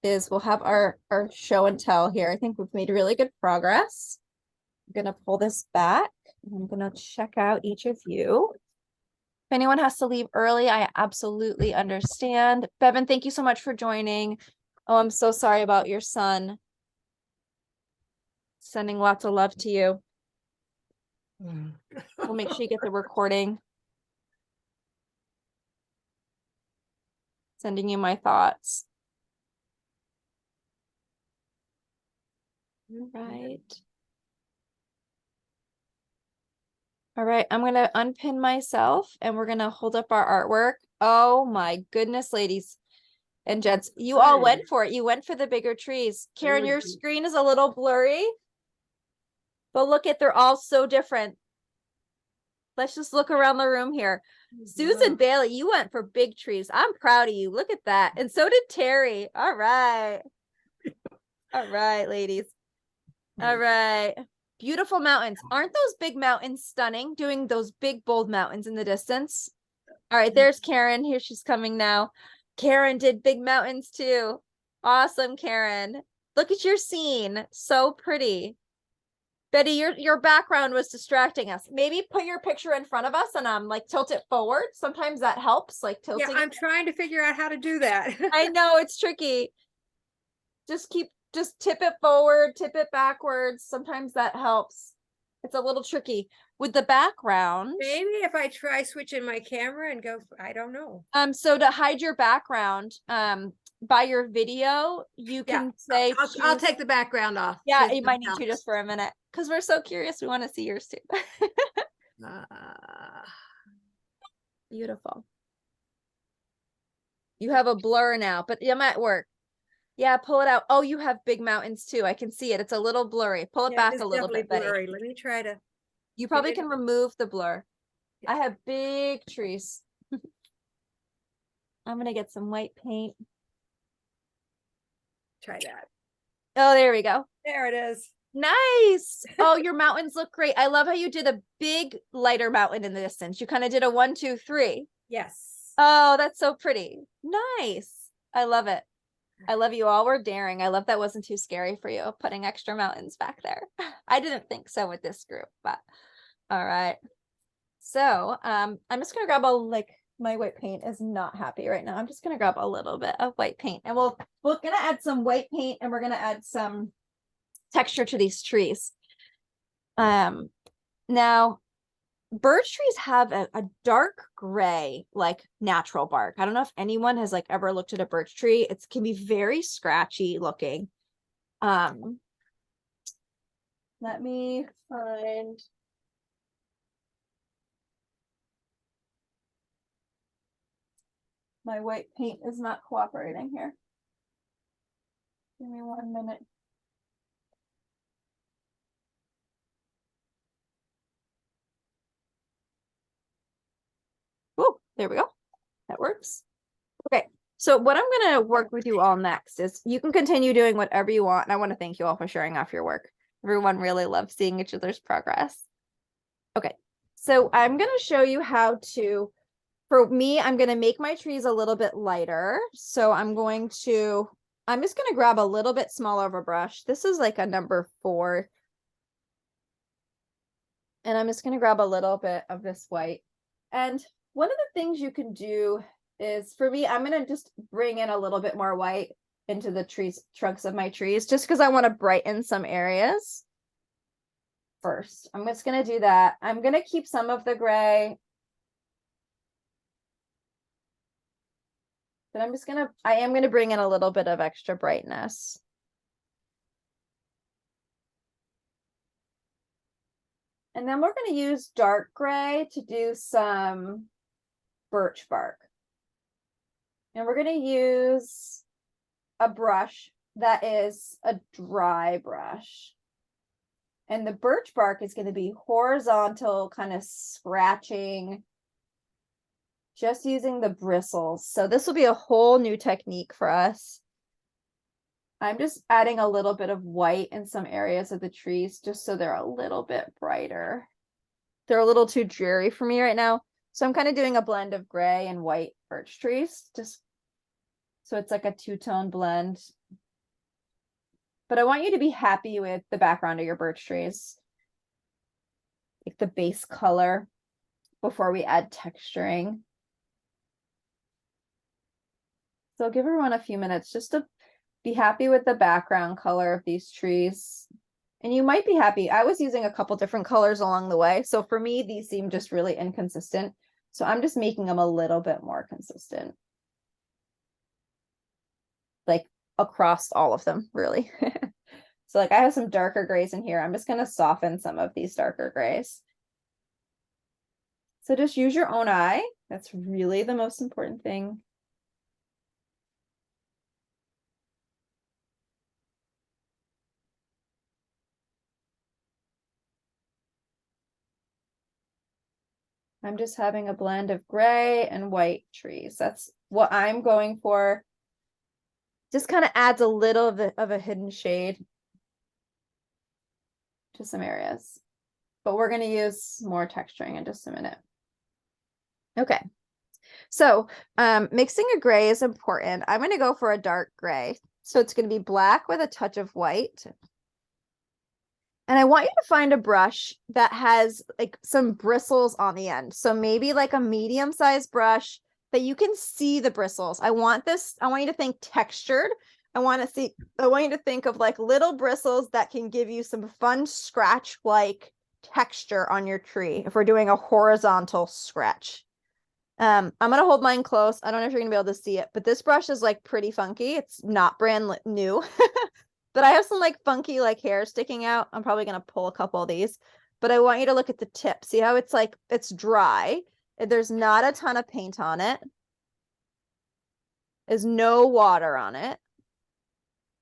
is we'll have our show and tell here. I think we've made really good progress. I'm going to pull this back. I'm going to check out each of you. If anyone has to leave early, I absolutely understand. Bevan, thank you so much for joining. Oh, I'm so sorry about your son. Sending lots of love to you. We'll make sure you get the recording. Sending you my thoughts. All right. All right, I'm gonna unpin myself and we're gonna hold up our artwork. Oh my goodness, ladies and gents, you all went for it. You went for the bigger trees. Karen, your screen is a little blurry, but look at, they're all so different. Let's just look around the room here. Susan Bailey, you went for big trees. I'm proud of you. Look at that. And so did Terry. All right. All right, ladies. All right. Beautiful mountains. Aren't those big mountains stunning? Doing those big, bold mountains in the distance. All right, there's Karen. Here she's coming now. Karen did big mountains too. Awesome, Karen. Look at your scene. So pretty. Betty, your background was distracting us. Maybe put your picture in front of us and like tilt it forward. Sometimes that helps, like tilting. Yeah, I'm trying to figure out how to do that. I know it's tricky. Just tip it forward, tip it backwards. Sometimes that helps. It's a little tricky with the background. Maybe if I try switching my camera and go, I don't know. So to hide your background, by your video, you can say I'll take the background off. Yeah, you might need to just for a minute because we're so curious. We want to see yours too. Beautiful. You have a blur now, but I'm at work. Yeah, pull it out. Oh, you have big mountains too. I can see it. It's a little blurry. Pull it back a little bit, Betty. blurry. Let me try to. You probably can remove the blur. I have big trees. I'm gonna get some white paint. Try that. Oh, there we go. There it is. Nice. Oh, your mountains look great. I love how you did a big lighter mountain in the distance. You kind of did a 1, 2, 3. Yes. Oh, that's so pretty. Nice. I love it. I love you all were daring. I love that wasn't too scary for you putting extra mountains back there. I didn't think so with this group, but all right. So I'm just gonna grab my white paint is not happy right now. I'm just gonna grab a little bit of white paint and we're gonna add some white paint and we're gonna add some texture to these trees. Now birch trees have a dark gray, like natural bark. I don't know if anyone has like ever looked at a birch tree. It can be very scratchy looking. Let me find. My white paint is not cooperating here. Give me 1 minute. Oh, there we go. That works. Okay. So what I'm going to work with you all next is you can continue doing whatever you want. And I want to thank you all for sharing off your work. Everyone really loves seeing each other's progress. Okay. So I'm going to show you how to, for me, I'm going to make my trees a little bit lighter. So I'm just going to grab a little bit smaller of a brush. This is like a number 4. And I'm just going to grab a little bit of this white. And one of the things you can do is, for me, I'm going to just bring in a little bit more white into the trunks of my trees, just because I want to brighten some areas. First, I'm just going to do that. I'm going to keep some of the gray. But I am going to bring in a little bit of extra brightness. And then we're going to use dark gray to do some birch bark. And we're going to use a brush that is a dry brush. And the birch bark is going to be horizontal, kind of scratching, just using the bristles. So this will be a whole new technique for us. I'm just adding a little bit of white in some areas of the trees, just so they're a little bit brighter. They're a little too dreary for me right now. So I'm kind of doing a blend of gray and white birch trees, just so it's like a 2-tone blend. But I want you to be happy with the background of your birch trees. Like the base color before we add texturing. So I'll give everyone a few minutes just to be happy with the background color of these trees. And you might be happy. I was using a couple different colors along the way. So for me, these seem just really inconsistent. So I'm just making them a little bit more consistent. Like across all of them, really. So like I have some darker grays in here. I'm just going to soften some of these darker grays. So just use your own eye. That's really the most important thing. I'm just having a blend of gray and white trees. That's what I'm going for. Just kind of adds a little of a hidden shade to some areas. But we're going to use more texturing in just a minute. Okay. So mixing a gray is important. I'm going to go for a dark gray. So it's going to be black with a touch of white. And I want you to find a brush that has like some bristles on the end. So maybe like a medium-sized brush that you can see the bristles. I want you to think textured. I want you to think of like little bristles that can give you some fun scratch-like texture on your tree if we're doing a horizontal scratch. I'm gonna hold mine close. I don't know if you're gonna be able to see it, but this brush is like pretty funky. It's not brand new. But I have some like funky like hair sticking out. I'm probably going to pull a couple of these, but I want you to look at the tip. See how it's like, it's dry. There's not a ton of paint on it. There's no water on it.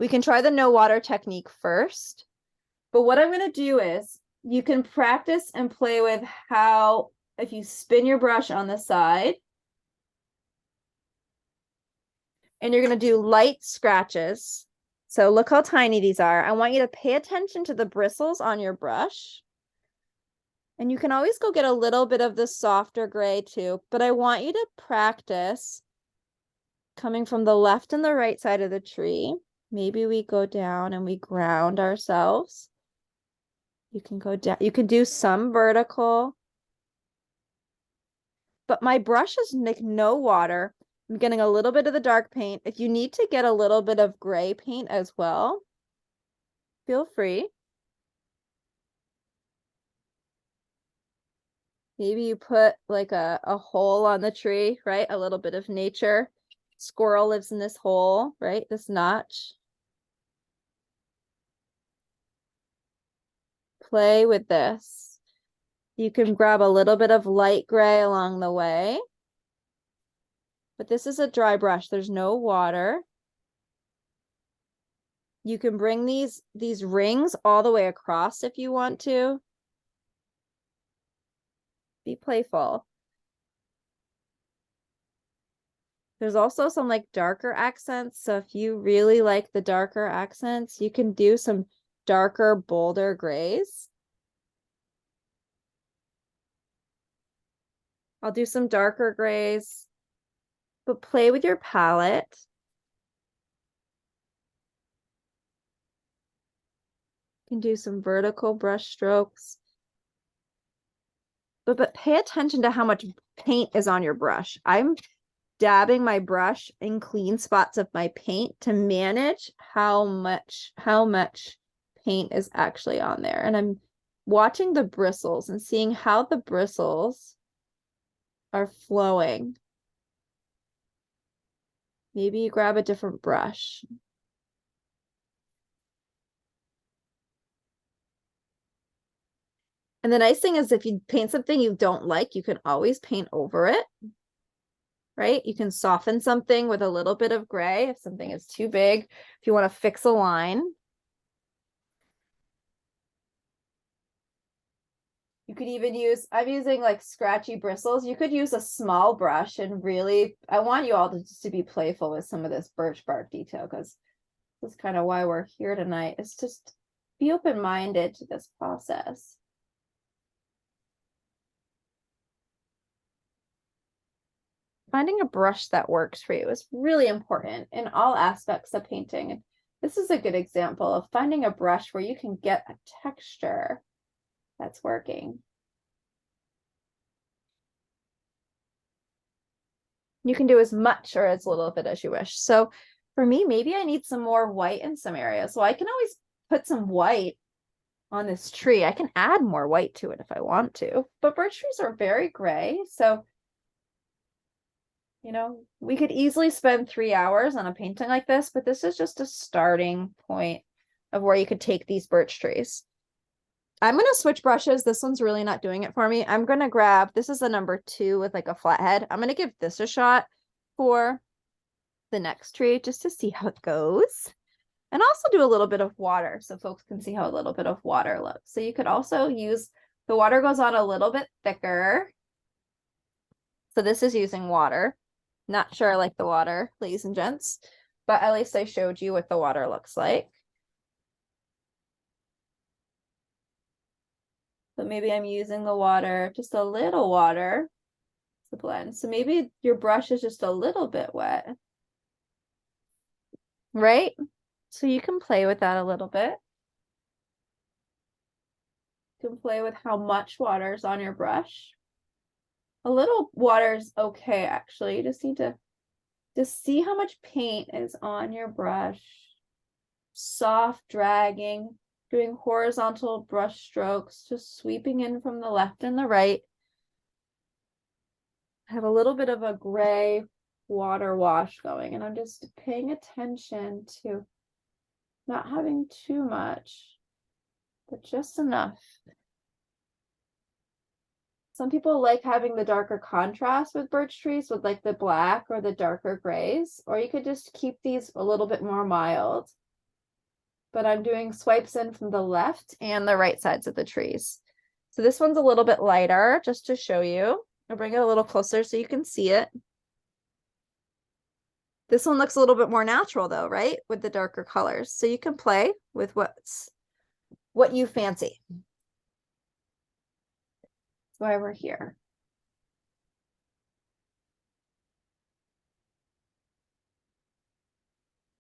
We can try the no water technique first. But what I'm going to do is you can practice and play with how if you spin your brush on the side, and you're going to do light scratches. So look how tiny these are. I want you to pay attention to the bristles on your brush. And you can always go get a little bit of the softer gray too, but I want you to practice coming from the left and the right side of the tree. Maybe we go down and we ground ourselves. You can go down, you can do some vertical. But my brush is like no water. I'm getting a little bit of the dark paint. If you need to get a little bit of gray paint as well, feel free. Maybe you put like a hole on the tree, right? A little bit of nature. Squirrel lives in this hole, right? This notch. Play with this. You can grab a little bit of light gray along the way. But this is a dry brush. There's no water. You can bring these rings all the way across if you want to. Be playful. There's also some like darker accents. So if you really like the darker accents, you can do some darker, bolder grays. I'll do some darker grays, but play with your palette. You can do some vertical brush strokes. But pay attention to how much paint is on your brush. I'm dabbing my brush in clean spots of my paint to manage how much paint is actually on there. And I'm watching the bristles and seeing how the bristles are flowing. Maybe you grab a different brush. And the nice thing is if you paint something you don't like, you can always paint over it, right? You can soften something with a little bit of gray if something is too big, if you want to fix a line. You could even use, I'm using like scratchy bristles. You could use a small brush and really, I want you all to just to be playful with some of this birch bark detail because that's kind of why we're here tonight. It's just be open-minded to this process. Finding a brush that works for you is really important in all aspects of painting. And this is a good example of finding a brush where you can get a texture that's working. You can do as much or as little of it as you wish. So for me, maybe I need some more white in some areas. So I can always put some white on this tree. I can add more white to it if I want to, but birch trees are very gray. So, you know, we could easily spend 3 hours on a painting like this, but this is just a starting point of where you could take these birch trees. I'm going to switch brushes. This one's really not doing it for me. I'm going to grab, this is the number 2 with like a flat head. I'm going to give this a shot for the next tree just to see how it goes. And also do a little bit of water so folks can see how a little bit of water looks. So you could also use, the water goes on a little bit thicker. So this is using water. Not sure I like the water, ladies and gents, but at least I showed you what the water looks like. So maybe I'm using the water, just a little water to blend. So maybe your brush is just a little bit wet, right? So you can play with that a little bit. You can play with how much water is on your brush. A little water is okay, actually. You just need to just see how much paint is on your brush. Soft dragging, doing horizontal brush strokes, just sweeping in from the left and the right. I have a little bit of a gray water wash going, and I'm just paying attention to not having too much, but just enough. Some people like having the darker contrast with birch trees with like the black or the darker grays, or you could just keep these a little bit more mild. But I'm doing swipes in from the left and the right sides of the trees. So this one's a little bit lighter, just to show you. I'll bring it a little closer so you can see it. This one looks a little bit more natural though, right? With the darker colors. So you can play with what you fancy. That's why we're here.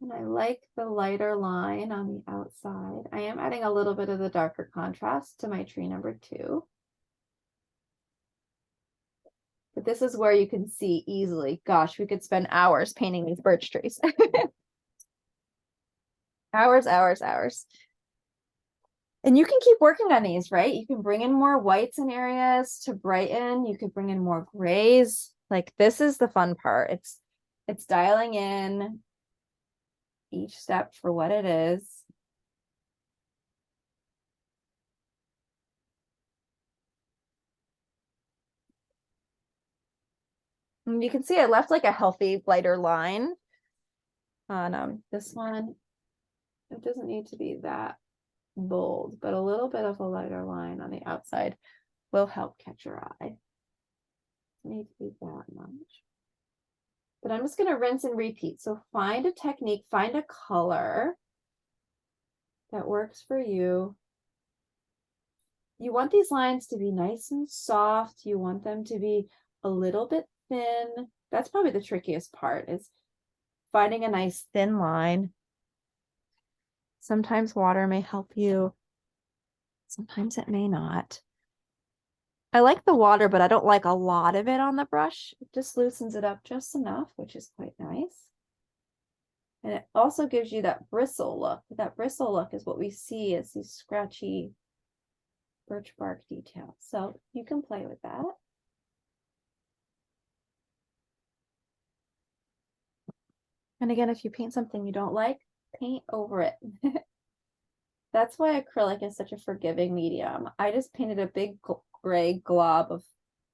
And I like the lighter line on the outside. I am adding a little bit of the darker contrast to my tree number 2. But this is where you can see easily, gosh, we could spend hours painting these birch trees. Hours, hours, hours. And you can keep working on these, right? You can bring in more whites in areas to brighten. You could bring in more grays. Like this is the fun part. It's dialing in each step for what it is. And you can see I left like a healthy lighter line on this one. It doesn't need to be that bold, but a little bit of a lighter line on the outside will help catch your eye. Doesn't need to be that much. But I'm just going to rinse and repeat. So find a technique, find a color that works for you. You want these lines to be nice and soft. You want them to be a little bit thin. That's probably the trickiest part, is finding a nice thin line. Sometimes water may help you. Sometimes it may not. I like the water, but I don't like a lot of it on the brush. It just loosens it up just enough, which is quite nice. And it also gives you that bristle look. That bristle look is what we see as these scratchy birch bark details. So you can play with that. And again, if you paint something you don't like, paint over it. That's why acrylic is such a forgiving medium. I just painted a big gray glob of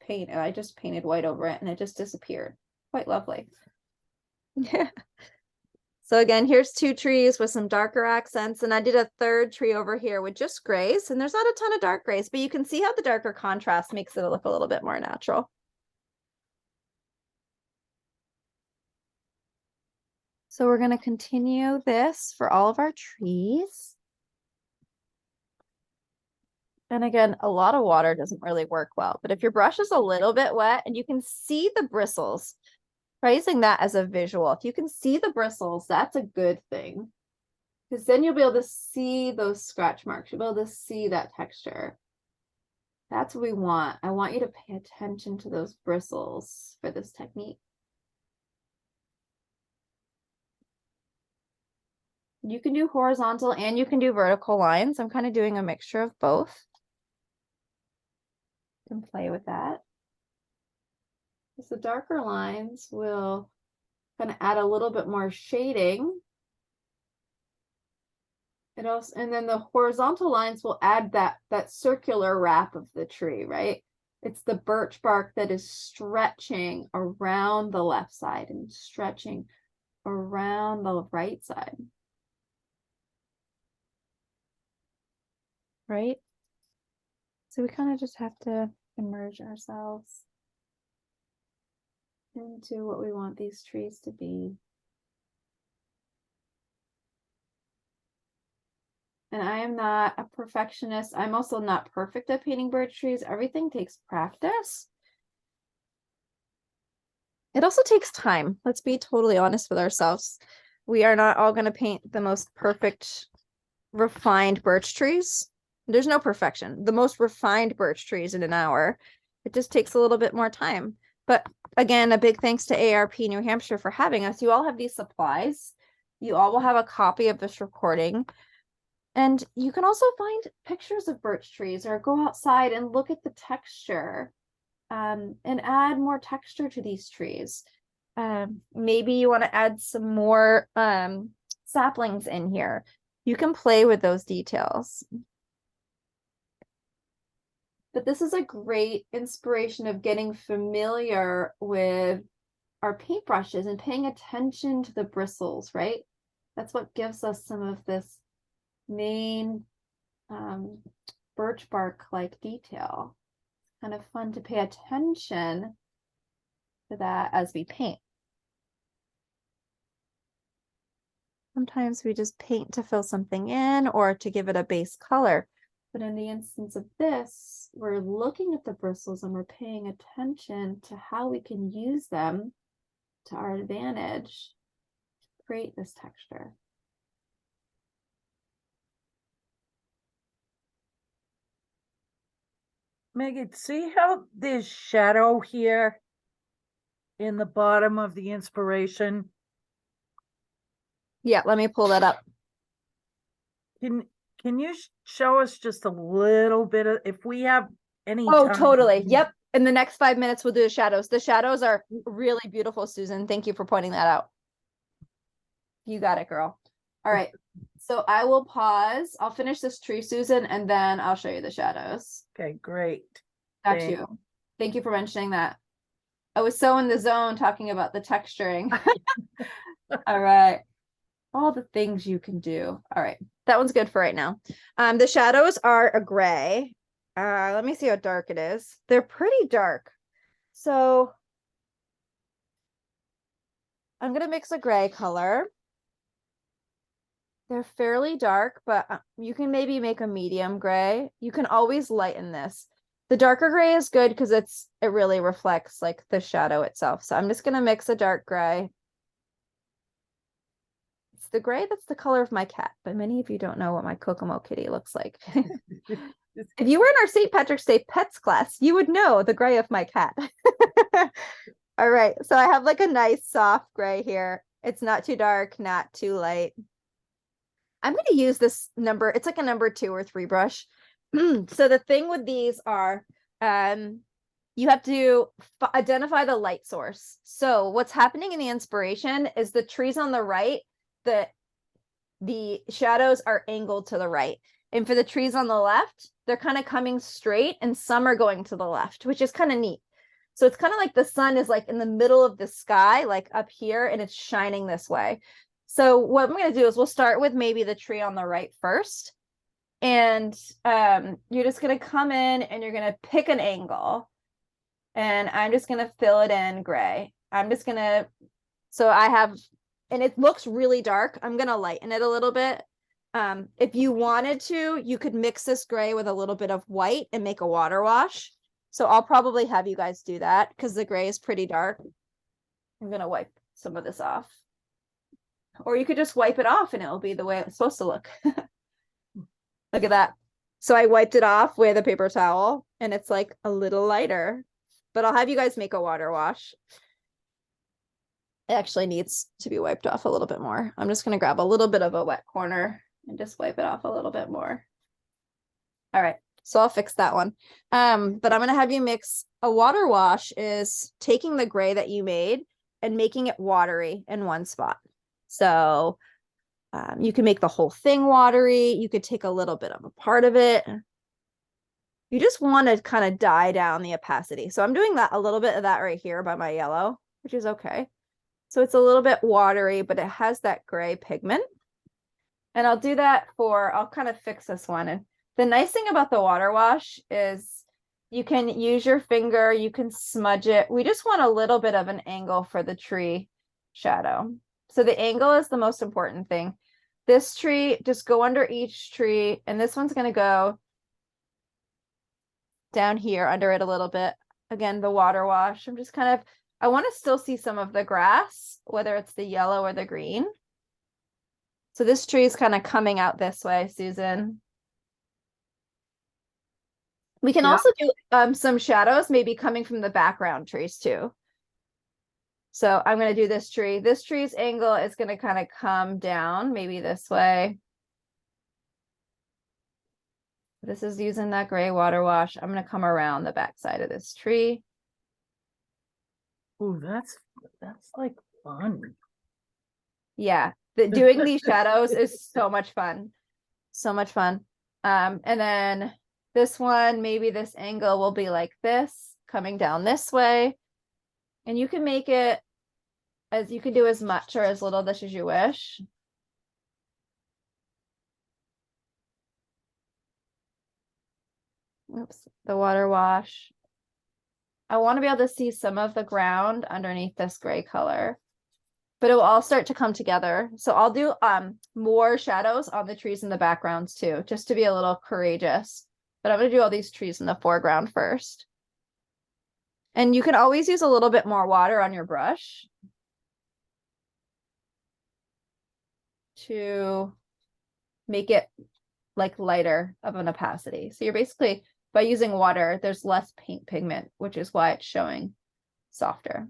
paint and I just painted white over it and it just disappeared. Quite lovely. So again, here's 2 trees with some darker accents, and I did a 3rd tree over here with just grays, and there's not a ton of dark grays, but you can see how the darker contrast makes it look a little bit more natural. So we're going to continue this for all of our trees. And again, a lot of water doesn't really work well, but if your brush is a little bit wet and you can see the bristles, using that as a visual, if you can see the bristles, that's a good thing. Because then you'll be able to see those scratch marks. You'll be able to see that texture. That's what we want. I want you to pay attention to those bristles for this technique. You can do horizontal and you can do vertical lines. I'm kind of doing a mixture of both. You can play with that. Because the darker lines will kind of add a little bit more shading. It also, and then the horizontal lines will add that circular wrap of the tree, right? It's the birch bark that is stretching around the left side and stretching around the right side. Right? So we kind of just have to immerse ourselves into what we want these trees to be. And I am not a perfectionist. I'm also not perfect at painting birch trees. Everything takes practice. It also takes time. Let's be totally honest with ourselves. We are not all going to paint the most perfect, refined birch trees. There's no perfection. The most refined birch trees in an hour. It just takes a little bit more time. But again, a big thanks to ARP New Hampshire for having us. You all have these supplies. You all will have a copy of this recording. And you can also find pictures of birch trees or go outside and look at the texture and add more texture to these trees. Maybe you want to add some more saplings in here. You can play with those details. But this is a great inspiration of getting familiar with our paintbrushes and paying attention to the bristles, right? That's what gives us some of this main birch bark like detail. Kind of fun to pay attention to that as we paint. Sometimes we just paint to fill something in or to give it a base color. But in the instance of this, we're looking at the bristles and we're paying attention to how we can use them to our advantage to create this texture. Megan, see how there's shadow here in the bottom of the inspiration? Yeah, let me pull that up. Can you show us just a little bit of, if we have any Oh, time? totally. Yep. In the next 5 minutes, we'll do the shadows. The shadows are really beautiful, Susan. Thank you for pointing that out. You got it, girl. All right. So I will pause. I'll finish this tree, Susan, and then I'll show you the shadows. Okay, great. Got Thanks. you. Thank you for mentioning that. I was so in the zone talking about the texturing. All right. All the things you can do. All right. That one's good for right now. The shadows are a gray. Let me see how dark it is. They're pretty dark. So I'm going to mix a gray color. They're fairly dark, but you can maybe make a medium gray. You can always lighten this. The darker gray is good because it really reflects like the shadow itself. So I'm just going to mix a dark gray. It's the gray that's the color of my cat, but many of you don't know what my Kokomo kitty looks like. If you were in our St. Patrick's Day pets class, you would know the gray of my cat. All right, so I have like a nice soft gray here. It's not too dark, not too light. I'm going to use this number. It's like a number 2 or 3 brush. So the thing with these are, you have to identify the light source. So what's happening in the inspiration is the trees on the right, the shadows are angled to the right. And for the trees on the left, they're kind of coming straight and some are going to the left, which is kind of neat. So it's kind of like the sun is like in the middle of the sky, like up here, and it's shining this way. So what I'm going to do is we'll start with maybe the tree on the right first. And you're just going to come in and you're going to pick an angle. And I'm just going to fill it in gray. I'm just going to, so I have, and it looks really dark. I'm going to lighten it a little bit. If you wanted to, you could mix this gray with a little bit of white and make a water wash. So I'll probably have you guys do that because the gray is pretty dark. I'm going to wipe some of this off. Or you could just wipe it off and it'll be the way it's supposed to look. Look at that. So I wiped it off with a paper towel and it's like a little lighter, but I'll have you guys make a water wash. It actually needs to be wiped off a little bit more. I'm just going to grab a little bit of a wet corner and just wipe it off a little bit more. All right. So I'll fix that one. But I'm going to have you mix a water wash is taking the gray that you made and making it watery in one spot. So you can make the whole thing watery. You could take a little bit of a part of it. You just want to kind of dye down the opacity. So I'm doing that a little bit of that right here by my yellow, which is okay. So it's a little bit watery, but it has that gray pigment. And I'll do that I'll kind of fix this one. And the nice thing about the water wash is you can use your finger, you can smudge it. We just want a little bit of an angle for the tree shadow. So the angle is the most important thing. This tree, just go under each tree, and this one's going to go down here under it a little bit. Again, the water wash. I'm just kind of, I want to still see some of the grass, whether it's the yellow or the green. So this tree is kind of coming out this way, Susan. We can also do some shadows, maybe coming from the background trees too. So I'm going to do this tree. This tree's angle is going to kind of come down, maybe this way. This is using that gray water wash. I'm going to come around the back side of this tree. Ooh, that's like fun. Yeah, doing these shadows is so much fun. So much fun. And then this one, maybe this angle will be like this, coming down this way. And you can make it as you can do as much or as little this as you wish. Oops, the water wash. I want to be able to see some of the ground underneath this gray color, but it will all start to come together. So I'll do more shadows on the trees in the backgrounds too, just to be a little courageous. But I'm going to do all these trees in the foreground first. And you can always use a little bit more water on your brush to make it like lighter of an opacity. So you're basically, by using water, there's less paint pigment, which is why it's showing softer.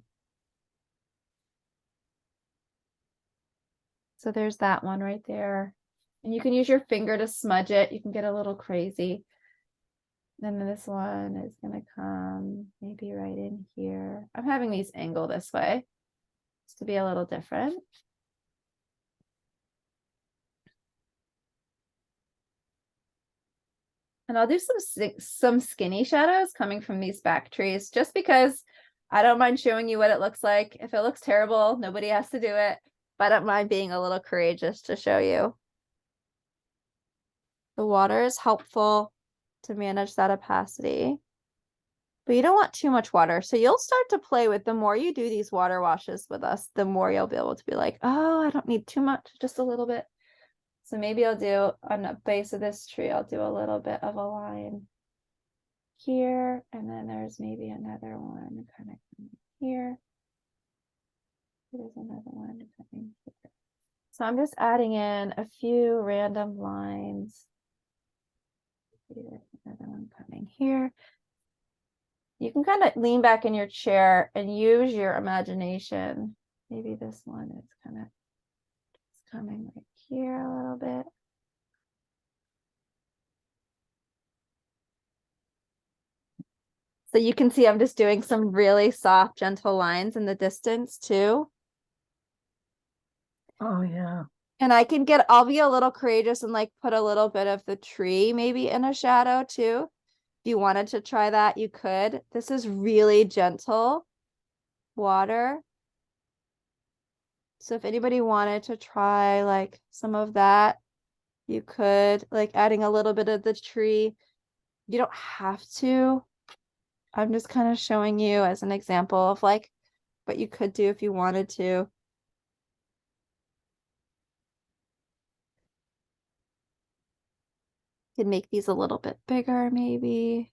So there's that one right there. And you can use your finger to smudge it. You can get a little crazy. Then this one is gonna come maybe right in here. I'm having these angle this way just to be a little different. And I'll do some skinny shadows coming from these back trees, just because I don't mind showing you what it looks like. If it looks terrible, nobody has to do it, but I don't mind being a little courageous to show you. The water is helpful to manage that opacity, but you don't want too much water. So you'll start to play with, the more you do these water washes with us, the more you'll be able to be like, oh, I don't need too much, just a little bit. So maybe I'll do on the base of this tree, I'll do a little bit of a line here, and then there's maybe another one kind of here. There's another one coming here. So I'm just adding in a few random lines. There's another one coming here. You can kind of lean back in your chair and use your imagination. Maybe this one is kind of coming right here a little bit. So you can see I'm just doing some really soft, gentle lines in the distance too. Oh, yeah. And I'll be a little courageous and like put a little bit of the tree maybe in a shadow too. If you wanted to try that, you could. This is really gentle water. So if anybody wanted to try like some of that, you could, like adding a little bit of the tree. You don't have to. I'm just kind of showing you as an example of like what you could do if you wanted to. You could make these a little bit bigger maybe.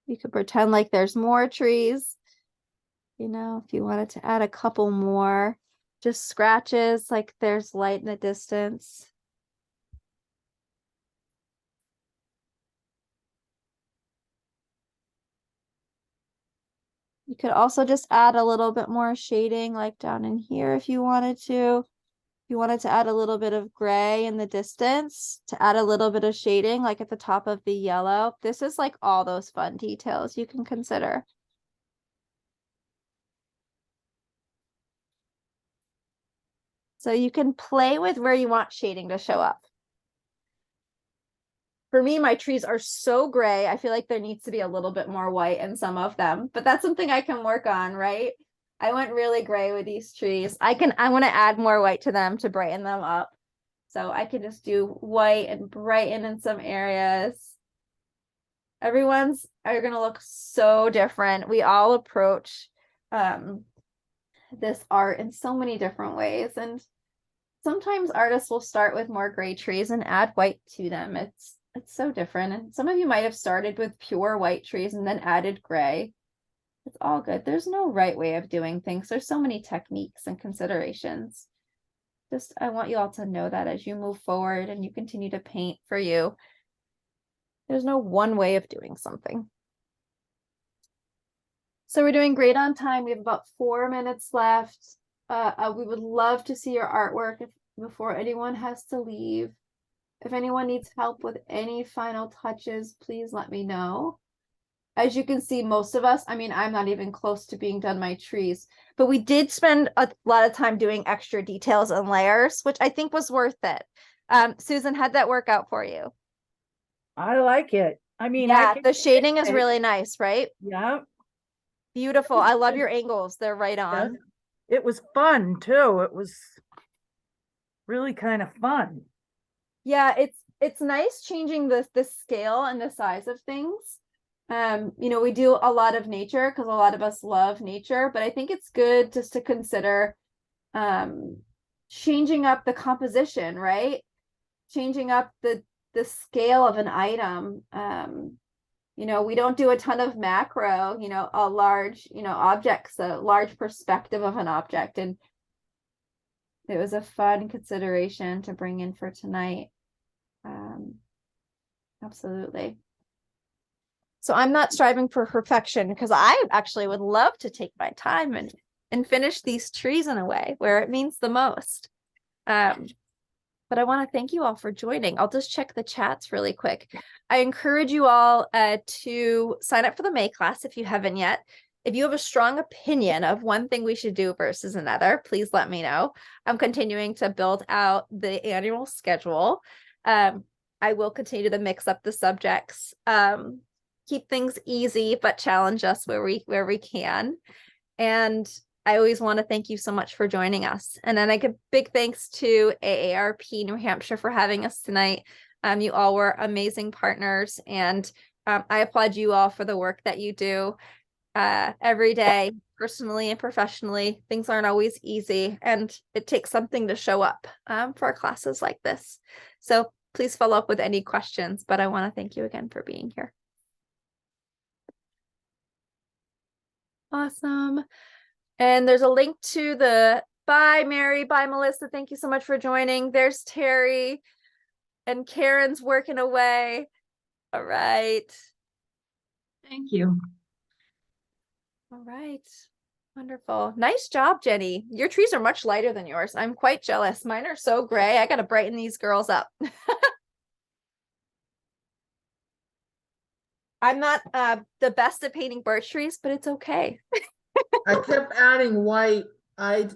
You could pretend like there's more trees. You know, if you wanted to add a couple more, just scratches, like there's light in the distance. You could also just add a little bit more shading, like down in here if you wanted to. If you wanted to add a little bit of gray in the distance to add a little bit of shading, like at the top of the yellow. This is like all those fun details you can consider. So you can play with where you want shading to show up. For me, my trees are so gray. I feel like there needs to be a little bit more white in some of them, but that's something I can work on, right? I went really gray with these trees. I want to add more white to them to brighten them up. So I can just do white and brighten in some areas. Everyone's are going to look so different. We all approach this art in so many different ways. And sometimes artists will start with more gray trees and add white to them. It's so different. And some of you might have started with pure white trees and then added gray. It's all good. There's no right way of doing things. There's so many techniques and considerations. Just, I want you all to know that as you move forward and you continue to paint for you, there's no one way of doing something. So we're doing great on time. We have about 4 minutes left. We would love to see your artwork before anyone has to leave. If anyone needs help with any final touches, please let me know. As you can see, most of us, I mean, I'm not even close to being done my trees, but we did spend a lot of time doing extra details and layers, which I think was worth it. Susan, how'd that work out for you? I like it. I mean, Yeah, I the shading is it. really nice, right? Yeah. Beautiful. I love your angles. They're right on. It was fun too. It was really kind of fun. Yeah, it's nice changing the scale and the size of things. You know, we do a lot of nature because a lot of us love nature, but I think it's good just to consider changing up the composition, right? Changing up the scale of an item. You know, we don't do a ton of macro, you know, a large, you know, objects, a large perspective of an object. And it was a fun consideration to bring in for tonight. Absolutely. So I'm not striving for perfection because I actually would love to take my time and finish these trees in a way where it means the most. But I want to thank you all for joining. I'll just check the chats really quick. I encourage you all to sign up for the May class if you haven't yet. If you have a strong opinion of one thing we should do versus another, please let me know. I'm continuing to build out the annual schedule. I will continue to mix up the subjects, keep things easy, but challenge us where we can. And I always want to thank you so much for joining us. And then I give big thanks to AARP New Hampshire for having us tonight. You all were amazing partners, and I applaud you all for the work that you do every day, personally and professionally. Things aren't always easy, and it takes something to show up for classes like this. So please follow up with any questions, but I want to thank you again for being here. Awesome. And there's a link to the, bye Mary, bye Melissa, thank you so much for joining. There's Terry and Karen's working away. All right. Thank you. All right. Wonderful. Nice job, Jenny. Your trees are much lighter than yours. I'm quite jealous. Mine are so gray. I got to brighten these girls up. I'm not the best at painting birch trees, but it's okay. I kept adding white. I